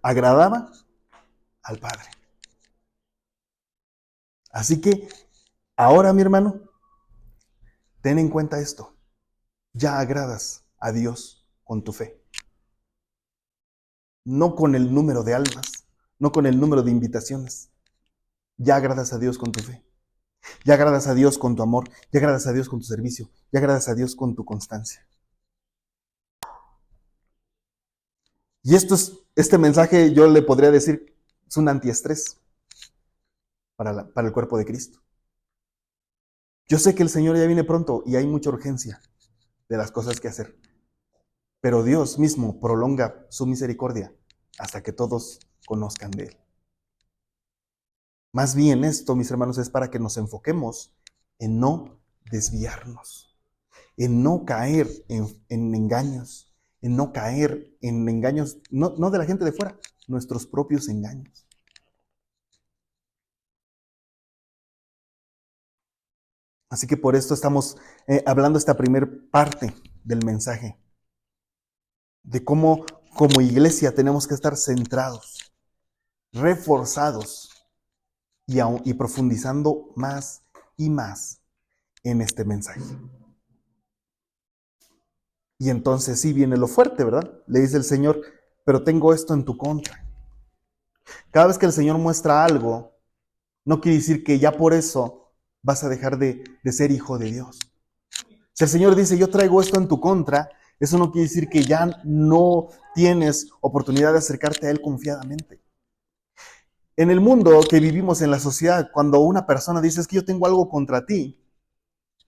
agradaba al Padre. Así que, ahora, mi hermano, ten en cuenta esto. Ya agradas a Dios con tu fe. No con el número de almas, no con el número de invitaciones. Ya agradas a Dios con tu fe. Ya agradas a Dios con tu amor. Ya agradas a Dios con tu servicio. Ya agradas a Dios con tu constancia. Y este mensaje yo le podría decir, es un antiestrés para el cuerpo de Cristo. Yo sé que el Señor ya viene pronto y hay mucha urgencia de las cosas que hacer. Pero Dios mismo prolonga su misericordia hasta que todos conozcan de Él. Más bien esto, mis hermanos, es para que nos enfoquemos en no desviarnos, en no caer en engaños, en no caer en engaños, no de la gente de fuera, nuestros propios engaños. Así que por esto estamos hablando esta primer parte del mensaje, de cómo como iglesia tenemos que estar centrados, reforzados y profundizando más y más en este mensaje. Y entonces sí viene lo fuerte, ¿verdad? Le dice el Señor, pero tengo esto en tu contra. Cada vez que el Señor muestra algo, no quiere decir que ya por eso vas a dejar de ser hijo de Dios. Si el Señor dice, yo traigo esto en tu contra, eso no quiere decir que ya no tienes oportunidad de acercarte a Él confiadamente. En el mundo que vivimos, en la sociedad, cuando una persona dice, es que yo tengo algo contra ti,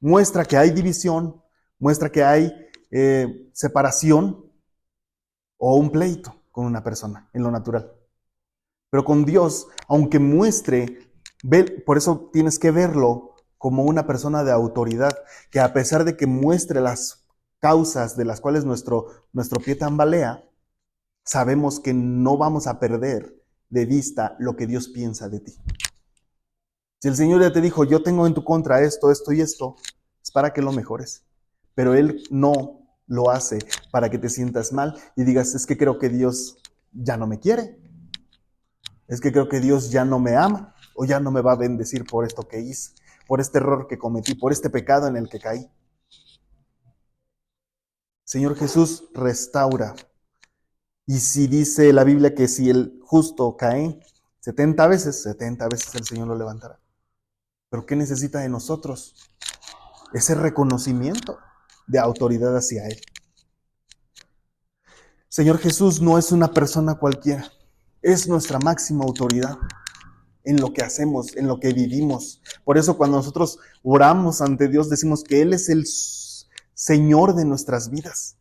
muestra que hay división, muestra que hay separación o un pleito con una persona en lo natural. Pero con Dios, aunque muestre, por eso tienes que verlo como una persona de autoridad, que a pesar de que muestre las causas de las cuales nuestro pie tambalea, sabemos que no vamos a perder de vista lo que Dios piensa de ti. Si el Señor ya te dijo, yo tengo en tu contra esto, esto y esto, es para que lo mejores. Pero Él no lo hace para que te sientas mal y digas, es que creo que Dios ya no me quiere. Es que creo que Dios ya no me ama o ya no me va a bendecir por esto que hice, por este error que cometí, por este pecado en el que caí. Señor Jesús, restaura. Y si dice la Biblia que si el justo cae 70 veces el Señor lo levantará. ¿Pero qué necesita de nosotros? Ese reconocimiento de autoridad hacia Él. Señor Jesús no es una persona cualquiera, es nuestra máxima autoridad en lo que hacemos, en lo que vivimos. Por eso cuando nosotros oramos ante Dios decimos que Él es el Señor de nuestras vidas.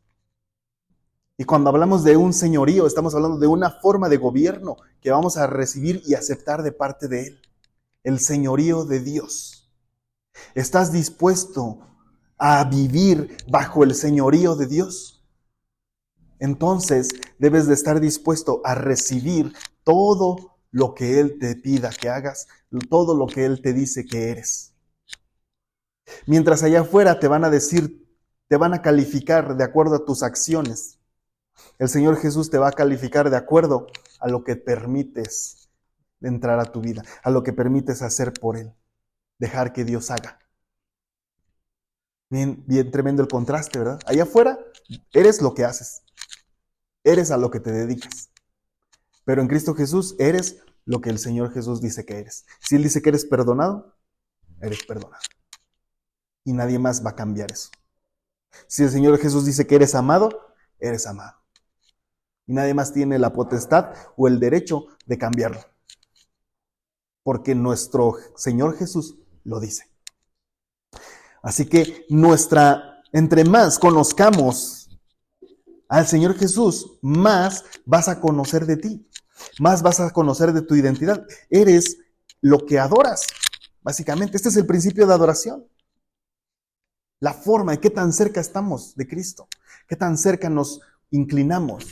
Y cuando hablamos de un señorío, estamos hablando de una forma de gobierno que vamos a recibir y aceptar de parte de Él. El señorío de Dios. ¿Estás dispuesto a vivir bajo el señorío de Dios? Entonces debes de estar dispuesto a recibir todo lo que Él te pida que hagas, todo lo que Él te dice que eres. Mientras allá afuera te van a decir, te van a calificar de acuerdo a tus acciones. El Señor Jesús te va a calificar de acuerdo a lo que permites entrar a tu vida, a lo que permites hacer por Él, dejar que Dios haga. Bien tremendo el contraste, ¿verdad? Allá afuera eres lo que haces, eres a lo que te dedicas, pero en Cristo Jesús eres lo que el Señor Jesús dice que eres. Si Él dice que eres perdonado, eres perdonado. Y nadie más va a cambiar eso. Si el Señor Jesús dice que eres amado, eres amado. Y nadie más tiene la potestad o el derecho de cambiarlo. Porque nuestro Señor Jesús lo dice. Así que entre más conozcamos al Señor Jesús, más vas a conocer de ti. Más vas a conocer de tu identidad. Eres lo que adoras. Básicamente, este es el principio de adoración. la forma de qué tan cerca estamos de Cristo, qué tan cerca nos inclinamos,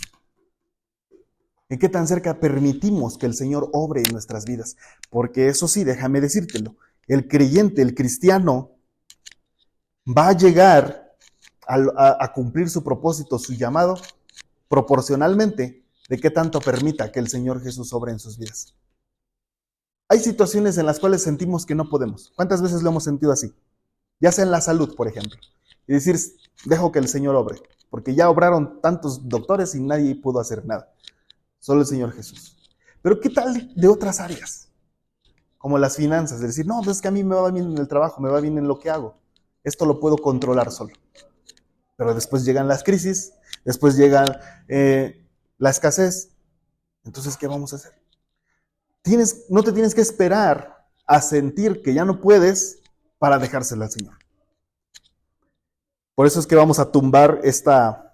en qué tan cerca permitimos que el Señor obre en nuestras vidas. Porque eso sí, déjame decírtelo, el creyente, el cristiano, va a llegar a cumplir su propósito, su llamado, proporcionalmente de qué tanto permita que el Señor Jesús obre en sus vidas. Hay situaciones en las cuales sentimos que no podemos. ¿Cuántas veces lo hemos sentido así? Ya sea en la salud, por ejemplo. Y decir, dejo que el Señor obre, porque ya obraron tantos doctores y nadie pudo hacer nada. Solo el Señor Jesús. Pero ¿qué tal de otras áreas? Como las finanzas, de decir, no, pues es que a mí me va bien en el trabajo, me va bien en lo que hago. Esto lo puedo controlar solo. Pero después llegan las crisis, después llega la escasez. Entonces, ¿qué vamos a hacer? No te tienes que esperar a sentir que ya no puedes para dejársela al Señor. Por eso es que vamos a tumbar esta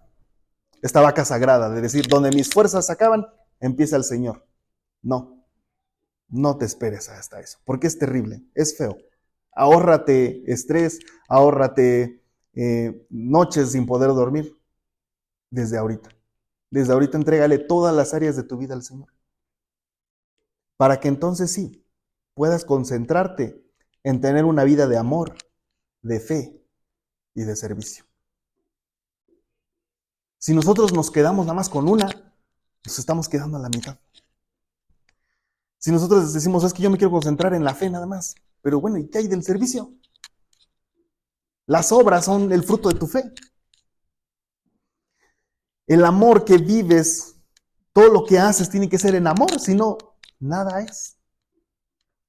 vaca sagrada, de decir, donde mis fuerzas acaban, empieza el Señor. No te esperes hasta eso, porque es terrible, es feo. Ahórrate estrés, ahórrate noches sin poder dormir desde ahorita. Desde ahorita entrégale todas las áreas de tu vida al Señor. Para que entonces sí, puedas concentrarte en tener una vida de amor, de fe y de servicio. Si nosotros nos quedamos nada más con una, nos estamos quedando a la mitad. Si nosotros decimos, es que yo me quiero concentrar en la fe nada más, pero bueno, ¿y qué hay del servicio? Las obras son el fruto de tu fe. El amor que vives, todo lo que haces tiene que ser en amor, si no, nada es.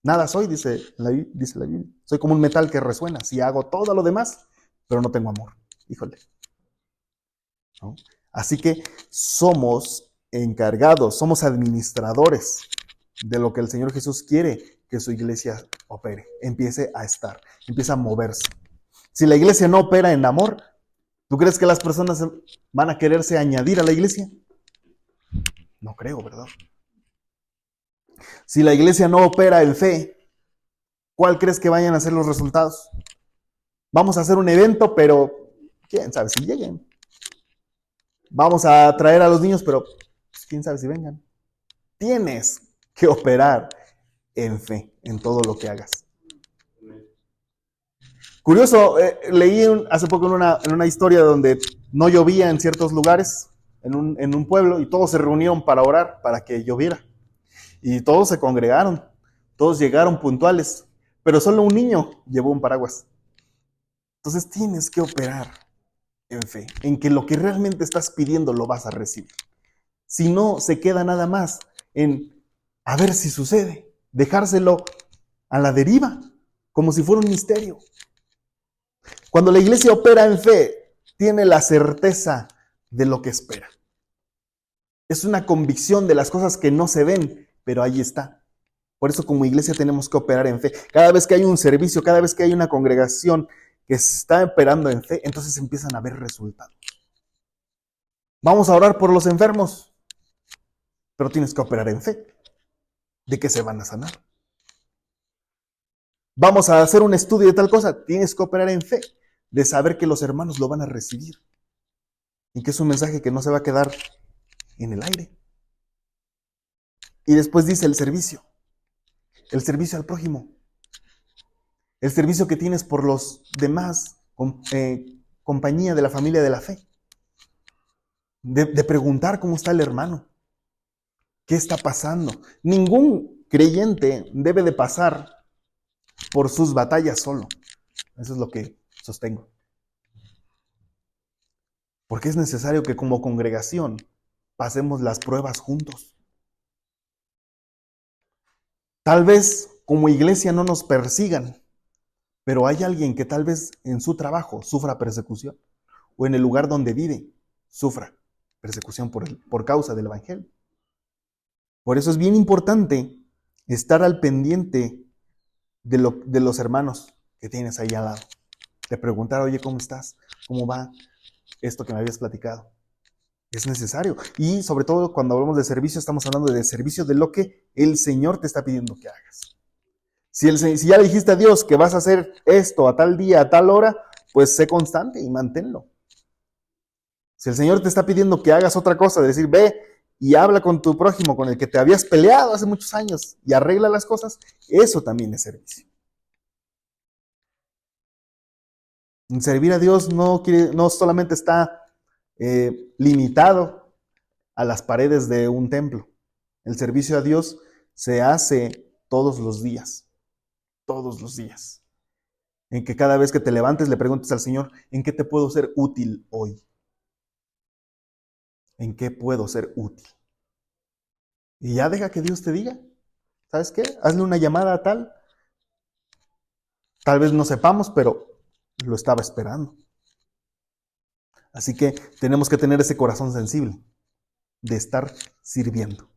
Nada soy, dice la Biblia. Soy como un metal que resuena. Si hago todo lo demás, pero no tengo amor. Híjole. ¿No? Así que somos encargados, somos administradores de lo que el Señor Jesús quiere que su iglesia opere, empiece a estar, empiece a moverse. Si la iglesia no opera en amor, ¿tú crees que las personas van a quererse añadir a la iglesia? No creo, ¿verdad? Si la iglesia no opera en fe, ¿cuál crees que vayan a ser los resultados? Vamos a hacer un evento, pero quién sabe si lleguen. Vamos a traer a los niños, pero quién sabe si vengan. Tienes que operar en fe, en todo lo que hagas. Curioso, leí hace poco en una historia donde no llovía en ciertos lugares, en un pueblo, y todos se reunieron para orar, para que lloviera. Y todos se congregaron, todos llegaron puntuales, pero solo un niño llevó un paraguas. Entonces tienes que operar en fe, en que lo que realmente estás pidiendo lo vas a recibir. Si no, se queda nada más en a ver si sucede, dejárselo a la deriva, como si fuera un misterio. Cuando la iglesia opera en fe, tiene la certeza de lo que espera. Es una convicción de las cosas que no se ven, pero ahí está. Por eso como iglesia tenemos que operar en fe. Cada vez que hay un servicio, cada vez que hay una congregación que está operando en fe, entonces empiezan a haber resultados. Vamos a orar por los enfermos, pero tienes que operar en fe de que se van a sanar. Vamos a hacer un estudio de tal cosa, tienes que operar en fe de saber que los hermanos lo van a recibir y que es un mensaje que no se va a quedar en el aire. Y después dice el servicio al prójimo, el servicio que tienes por los demás, compañía de la familia de la fe, de preguntar cómo está el hermano, qué está pasando. Ningún creyente debe de pasar por sus batallas solo. Eso es lo que sostengo. Porque es necesario que como congregación pasemos las pruebas juntos. Tal vez como iglesia no nos persigan, pero hay alguien que tal vez en su trabajo sufra persecución o en el lugar donde vive sufra persecución por causa del evangelio. Por eso es bien importante estar al pendiente de los hermanos que tienes ahí al lado. De preguntar, oye, ¿cómo estás? ¿Cómo va esto que me habías platicado? Es necesario. Y sobre todo cuando hablamos de servicio, estamos hablando de servicio de lo que el Señor te está pidiendo que hagas. Si ya le dijiste a Dios que vas a hacer esto a tal día, a tal hora, pues sé constante y manténlo. Si el Señor te está pidiendo que hagas otra cosa, de decir, ve y habla con tu prójimo, con el que te habías peleado hace muchos años y arregla las cosas, eso también es servicio. Servir a Dios no solamente está limitado a las paredes de un templo. El servicio a Dios se hace todos los días. Todos los días. En que cada vez que te levantes le preguntes al Señor, ¿en qué te puedo ser útil hoy? ¿En qué puedo ser útil? Y ya deja que Dios te diga. ¿Sabes qué? Hazle una llamada a tal. Tal vez no sepamos, pero lo estaba esperando. Así que tenemos que tener ese corazón sensible de estar sirviendo.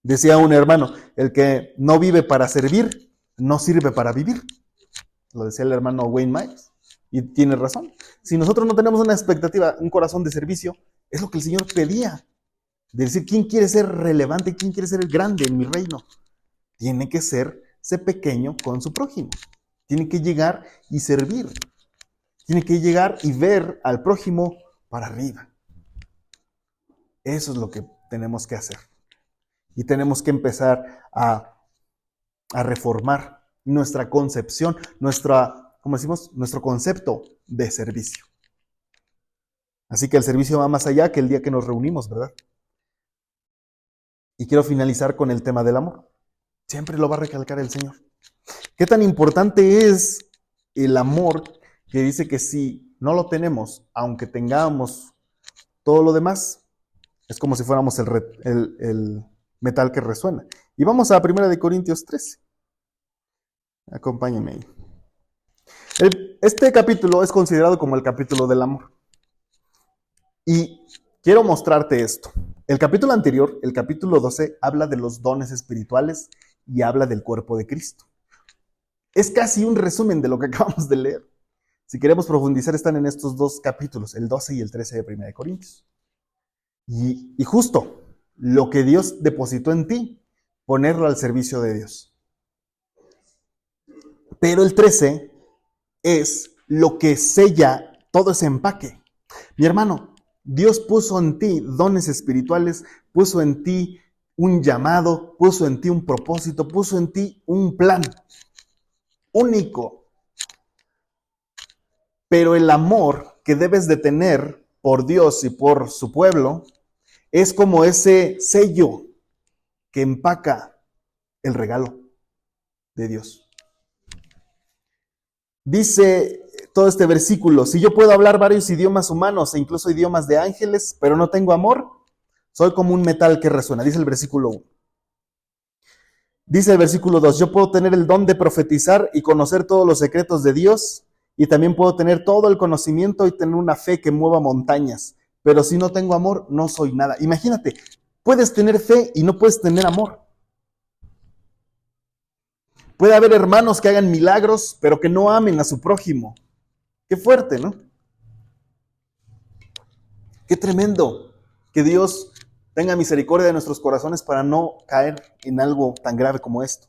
Decía un hermano, el que no vive para servir, no sirve para vivir. Lo decía el hermano Wayne Myers. Y tiene razón. Si nosotros no tenemos una expectativa, un corazón de servicio, es lo que el Señor pedía. De decir, ¿quién quiere ser relevante? ¿Quién quiere ser grande en mi reino? Tiene que ser pequeño con su prójimo. Tiene que llegar y servir. Tiene que llegar y ver al prójimo para arriba. Eso es lo que tenemos que hacer. Y tenemos que empezar a reformar nuestra concepción, nuestro concepto de servicio. Así que el servicio va más allá que el día que nos reunimos, ¿verdad? Y quiero finalizar con el tema del amor. Siempre lo va a recalcar el Señor. ¿Qué tan importante es el amor que dice que si no lo tenemos, aunque tengamos todo lo demás, es como si fuéramos el metal que resuena? Y vamos a 1 Corintios 13. Acompáñenme ahí. Este capítulo es considerado como el capítulo del amor. Y quiero mostrarte esto. El capítulo anterior, el capítulo 12, habla de los dones espirituales y habla del cuerpo de Cristo. Es casi un resumen de lo que acabamos de leer. Si queremos profundizar, están en estos dos capítulos, el 12 y el 13 de 1 Corintios. Y justo lo que Dios depositó en ti, ponerlo al servicio de Dios. Pero el 13 es lo que sella todo ese empaque. Mi hermano, Dios puso en ti dones espirituales, puso en ti un llamado, puso en ti un propósito, puso en ti un plan único. Pero el amor que debes de tener por Dios y por su pueblo es como ese sello que empaca el regalo de Dios. Dice todo este versículo, si yo puedo hablar varios idiomas humanos e incluso idiomas de ángeles, pero no tengo amor, soy como un metal que resuena. Dice el versículo 1. Dice el versículo 2, yo puedo tener el don de profetizar y conocer todos los secretos de Dios, y también puedo tener todo el conocimiento y tener una fe que mueva montañas, pero si no tengo amor, no soy nada. Imagínate, puedes tener fe y no puedes tener amor. Puede haber hermanos que hagan milagros, pero que no amen a su prójimo. Qué fuerte, ¿no? Qué tremendo que Dios tenga misericordia de nuestros corazones para no caer en algo tan grave como esto.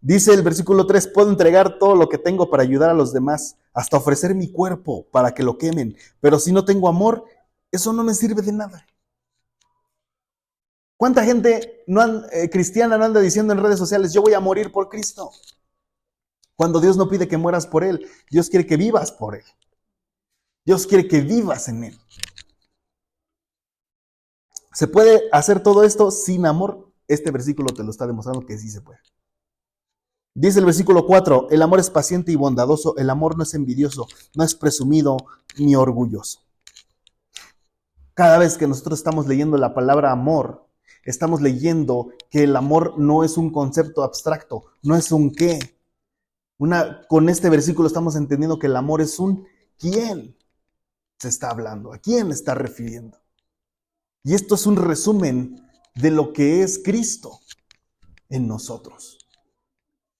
Dice el versículo 3, puedo entregar todo lo que tengo para ayudar a los demás, hasta ofrecer mi cuerpo para que lo quemen, pero si no tengo amor, eso no me sirve de nada. ¿Cuánta gente cristiana no anda diciendo en redes sociales, yo voy a morir por Cristo? Cuando Dios no pide que mueras por Él, Dios quiere que vivas por Él. Dios quiere que vivas en Él. ¿Se puede hacer todo esto sin amor? Este versículo te lo está demostrando que sí se puede. Dice el versículo 4, el amor es paciente y bondadoso, el amor no es envidioso, no es presumido ni orgulloso. Cada vez que nosotros estamos leyendo la palabra amor, estamos leyendo que el amor no es un concepto abstracto, no es un qué. Con este versículo estamos entendiendo que el amor es un quién se está hablando, a quién está refiriendo. Y esto es un resumen de lo que es Cristo en nosotros.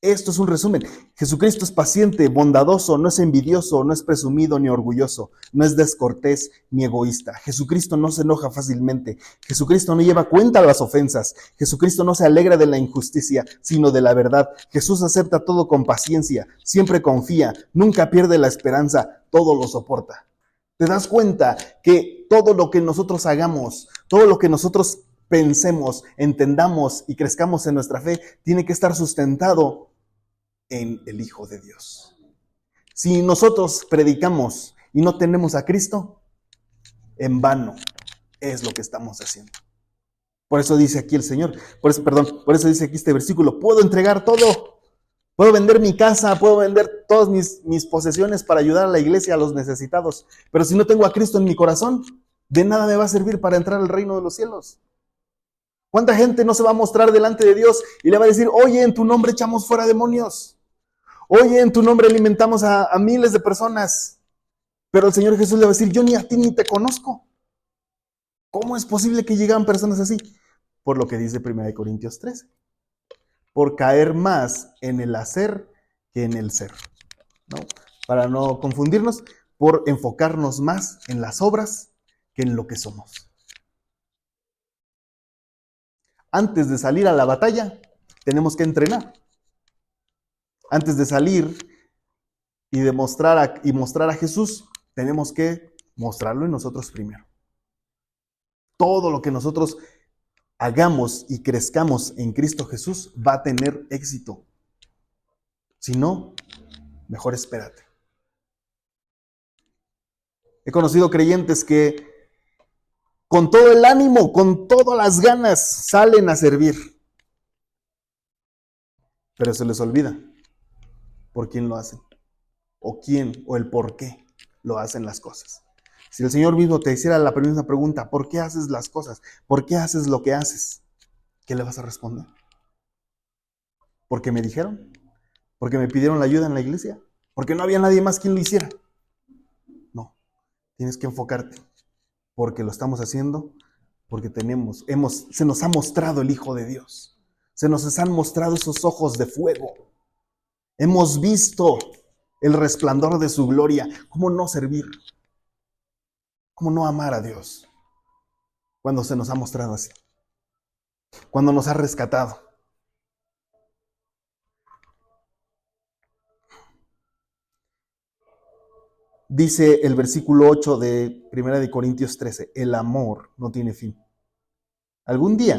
Esto es un resumen. Jesucristo es paciente, bondadoso, no es envidioso, no es presumido ni orgulloso, no es descortés ni egoísta. Jesucristo no se enoja fácilmente. Jesucristo no lleva cuenta las ofensas. Jesucristo no se alegra de la injusticia, sino de la verdad. Jesús acepta todo con paciencia, siempre confía, nunca pierde la esperanza, todo lo soporta. ¿Te das cuenta que todo lo que nosotros hagamos, todo lo que nosotros pensemos, entendamos y crezcamos en nuestra fe, tiene que estar sustentado en el Hijo de Dios? Si nosotros predicamos y no tenemos a Cristo, en vano es lo que estamos haciendo. Por eso dice aquí el Señor, por eso dice aquí este versículo: puedo entregar todo, puedo vender mi casa, puedo vender todas mis posesiones para ayudar a la iglesia, a los necesitados, pero si no tengo a Cristo en mi corazón, de nada me va a servir para entrar al reino de los cielos. ¿Cuánta gente no se va a mostrar delante de Dios y le va a decir: oye, en tu nombre echamos fuera demonios? Oye, en tu nombre alimentamos a miles de personas. Pero el Señor Jesús le va a decir: yo ni a ti ni te conozco. ¿Cómo es posible que llegan personas así? Por lo que dice 1 Corintios 13. Por caer más en el hacer que en el ser, ¿no? Para no confundirnos, por enfocarnos más en las obras que en lo que somos. Antes de salir a la batalla, tenemos que entrenar. Antes de salir y mostrar a Jesús, tenemos que mostrarlo en nosotros primero. Todo lo que nosotros hagamos y crezcamos en Cristo Jesús va a tener éxito. Si no, mejor espérate. He conocido creyentes que con todo el ánimo, con todas las ganas, salen a servir. Pero se les olvida por quién lo hacen, o el por qué lo hacen las cosas. Si el Señor mismo te hiciera la primera pregunta: ¿por qué haces las cosas? ¿Por qué haces lo que haces? ¿Qué le vas a responder? ¿Porque me dijeron? ¿Porque me pidieron la ayuda en la iglesia? ¿Porque no había nadie más quien lo hiciera? No, tienes que enfocarte. Porque lo estamos haciendo, porque se nos ha mostrado el Hijo de Dios. Se nos han mostrado esos ojos de fuego. Hemos visto el resplandor de su gloria. ¿Cómo no servir? ¿Cómo no amar a Dios cuando se nos ha mostrado así? Cuando nos ha rescatado. Dice el versículo 8 de 1 Corintios 13, el amor no tiene fin. Algún día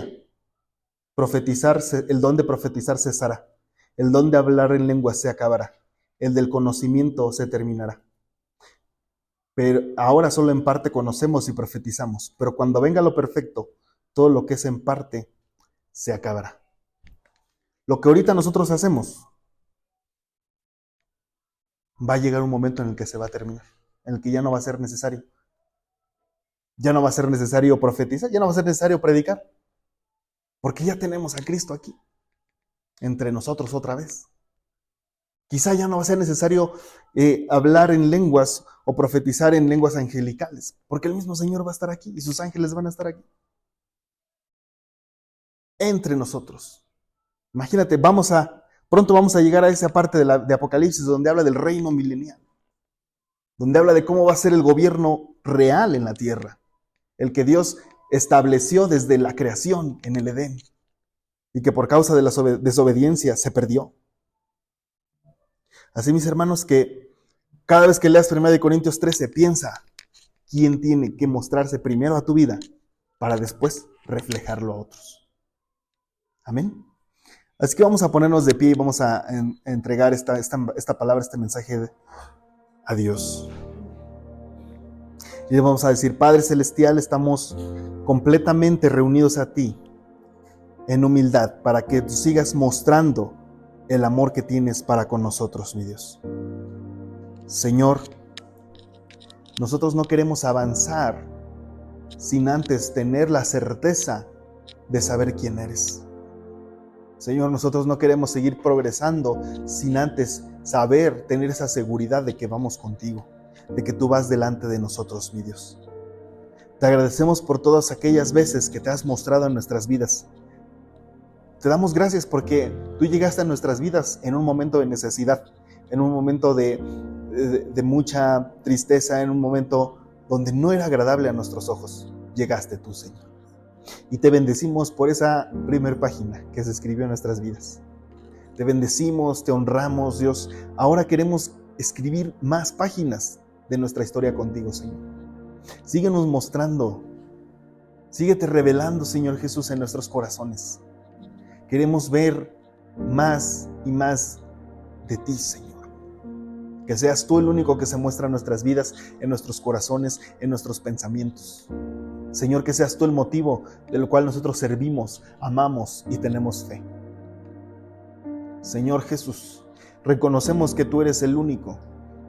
el don de profetizar cesará, el don de hablar en lengua se acabará, el del conocimiento se terminará. Pero ahora solo en parte conocemos y profetizamos, pero cuando venga lo perfecto, todo lo que es en parte se acabará. Lo que ahorita nosotros hacemos, va a llegar un momento en el que se va a terminar, en el que ya no va a ser necesario. Ya no va a ser necesario profetizar, ya no va a ser necesario predicar, porque ya tenemos a Cristo aquí, entre nosotros otra vez. Quizá ya no va a ser necesario hablar en lenguas o profetizar en lenguas angelicales, porque el mismo Señor va a estar aquí y sus ángeles van a estar aquí. Entre nosotros. Imagínate, pronto vamos a llegar a esa parte de Apocalipsis donde habla del reino milenial, donde habla de cómo va a ser el gobierno real en la tierra, el que Dios estableció desde la creación en el Edén y que por causa de la desobediencia se perdió. Así, mis hermanos, que cada vez que leas 1 Corintios 13, piensa quién tiene que mostrarse primero a tu vida para después reflejarlo a otros. Amén. Así que vamos a ponernos de pie y vamos a entregar esta palabra, este mensaje a Dios. Y le vamos a decir: Padre Celestial, estamos completamente reunidos a ti en humildad para que tú sigas mostrando el amor que tienes para con nosotros, mi Dios. Señor, nosotros no queremos avanzar sin antes tener la certeza de saber quién eres. Señor, nosotros no queremos seguir progresando sin antes tener esa seguridad de que vamos contigo, de que tú vas delante de nosotros, mi Dios. Te agradecemos por todas aquellas veces que te has mostrado en nuestras vidas. Te damos gracias porque tú llegaste a nuestras vidas en un momento de necesidad, en un momento de mucha tristeza, en un momento donde no era agradable a nuestros ojos. Llegaste tú, Señor. Y te bendecimos por esa primer página que se escribió en nuestras vidas. Te bendecimos, te honramos, Dios. Ahora queremos escribir más páginas de nuestra historia contigo, Señor. Síguenos mostrando, síguete revelando, Señor Jesús, en nuestros corazones. Queremos ver más y más de ti, Señor. Que seas tú el único que se muestra en nuestras vidas, en nuestros corazones, en nuestros pensamientos. Señor, que seas tú el motivo del cual nosotros servimos, amamos y tenemos fe. Señor Jesús, reconocemos que tú eres el único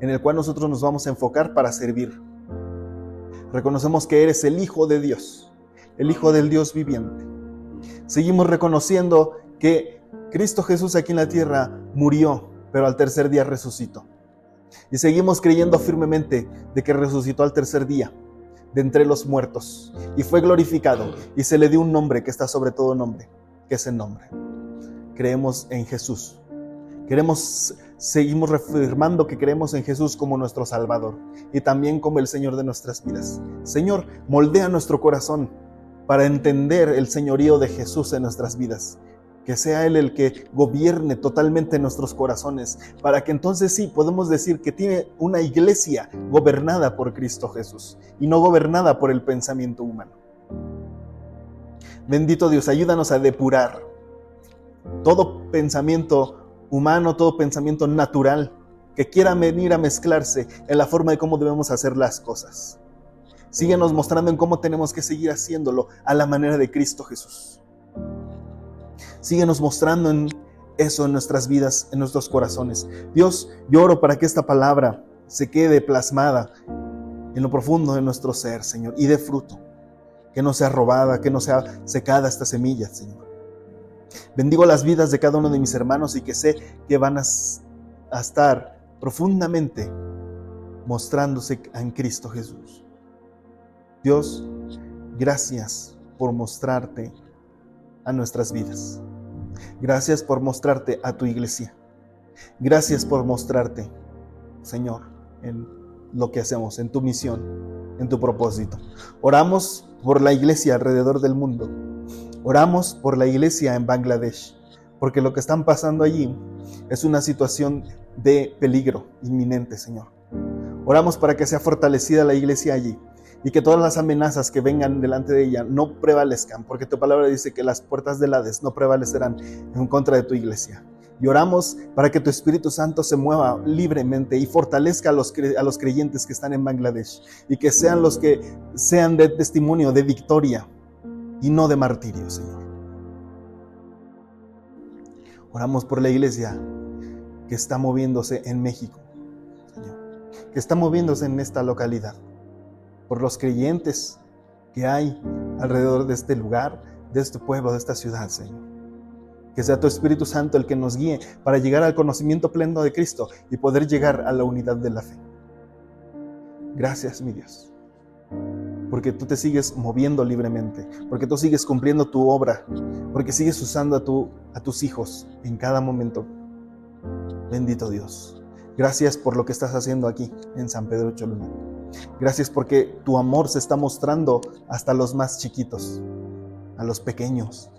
en el cual nosotros nos vamos a enfocar para servir. Reconocemos que eres el Hijo de Dios, el Hijo del Dios viviente. Seguimos reconociendo que Cristo Jesús aquí en la tierra murió, pero al tercer día resucitó. Y seguimos creyendo firmemente de que resucitó al tercer día de entre los muertos y fue glorificado y se le dio un nombre que está sobre todo nombre, que es el nombre. Creemos en Jesús. Seguimos reafirmando que creemos en Jesús como nuestro Salvador y también como el Señor de nuestras vidas. Señor, moldea nuestro corazón para entender el señorío de Jesús en nuestras vidas. Que sea Él el que gobierne totalmente nuestros corazones, para que entonces sí podemos decir que tiene una iglesia gobernada por Cristo Jesús y no gobernada por el pensamiento humano. Bendito Dios, ayúdanos a depurar todo pensamiento humano, todo pensamiento natural que quiera venir a mezclarse en la forma de cómo debemos hacer las cosas. Síguenos mostrando en cómo tenemos que seguir haciéndolo a la manera de Cristo Jesús. Síguenos mostrando en eso en nuestras vidas, en nuestros corazones. Dios, yo oro para que esta palabra se quede plasmada en lo profundo de nuestro ser, Señor, y dé fruto. Que no sea robada, que no sea secada esta semilla, Señor. Bendigo las vidas de cada uno de mis hermanos y que sé que van a estar profundamente mostrándose en Cristo Jesús. Dios, gracias por mostrarte a nuestras vidas. Gracias por mostrarte a tu iglesia. Gracias por mostrarte, Señor, en lo que hacemos, en tu misión, en tu propósito. Oramos por la iglesia alrededor del mundo. Oramos por la iglesia en Bangladesh, porque lo que están pasando allí es una situación de peligro inminente, Señor. Oramos para que sea fortalecida la iglesia allí y que todas las amenazas que vengan delante de ella no prevalezcan, porque tu palabra dice que las puertas del Hades no prevalecerán en contra de tu iglesia. Y oramos para que tu Espíritu Santo se mueva libremente y fortalezca a los creyentes que están en Bangladesh y que sean los que sean de testimonio de victoria y no de martirio, Señor. Oramos por la iglesia que está moviéndose en México, Señor, que está moviéndose en esta localidad, por los creyentes que hay alrededor de este lugar, de este pueblo, de esta ciudad, Señor. Que sea tu Espíritu Santo el que nos guíe para llegar al conocimiento pleno de Cristo y poder llegar a la unidad de la fe. Gracias, mi Dios, porque tú te sigues moviendo libremente, porque tú sigues cumpliendo tu obra, porque sigues usando a tus hijos en cada momento. Bendito Dios. Gracias por lo que estás haciendo aquí en San Pedro Cholula. Gracias porque tu amor se está mostrando hasta los más chiquitos, a los pequeños.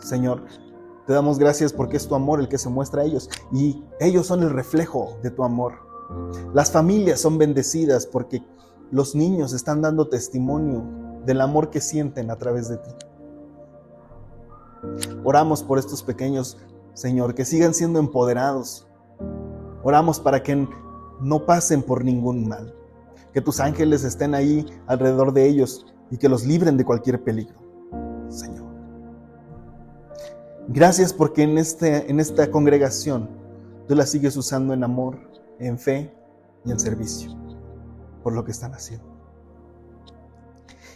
Señor, te damos gracias porque es tu amor el que se muestra a ellos y ellos son el reflejo de tu amor. Las familias son bendecidas porque los niños están dando testimonio del amor que sienten a través de ti. Oramos por estos pequeños, Señor, que sigan siendo empoderados. Oramos para que no pasen por ningún mal, que tus ángeles estén ahí alrededor de ellos y que los libren de cualquier peligro, Señor. Gracias porque en esta congregación tú la sigues usando en amor, en fe y en servicio, por lo que están haciendo.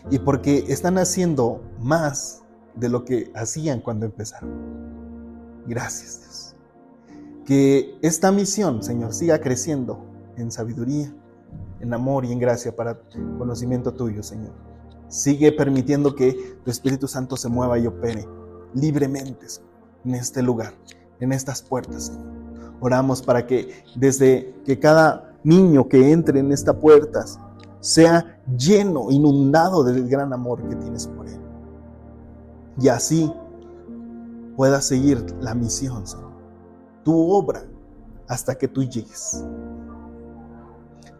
Y porque están haciendo más de lo que hacían cuando empezaron. Gracias, Dios. Que esta misión, Señor, siga creciendo en sabiduría, en amor y en gracia para conocimiento tuyo, Señor. Sigue permitiendo que tu Espíritu Santo se mueva y opere libremente, Señor. en este lugar, en estas puertas, Señor. Oramos para que desde que cada niño que entre en estas puertas sea lleno, inundado del gran amor que tienes por él. Y así pueda seguir la misión, Señor, tu obra, hasta que tú llegues,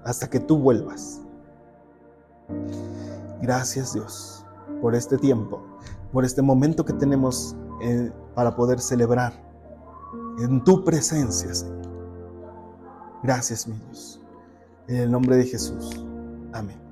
hasta que tú vuelvas. Gracias, Dios, por este tiempo, por este momento que tenemos para poder celebrar en tu presencia, Señor. Gracias, mi Dios. En el nombre de Jesús. Amén.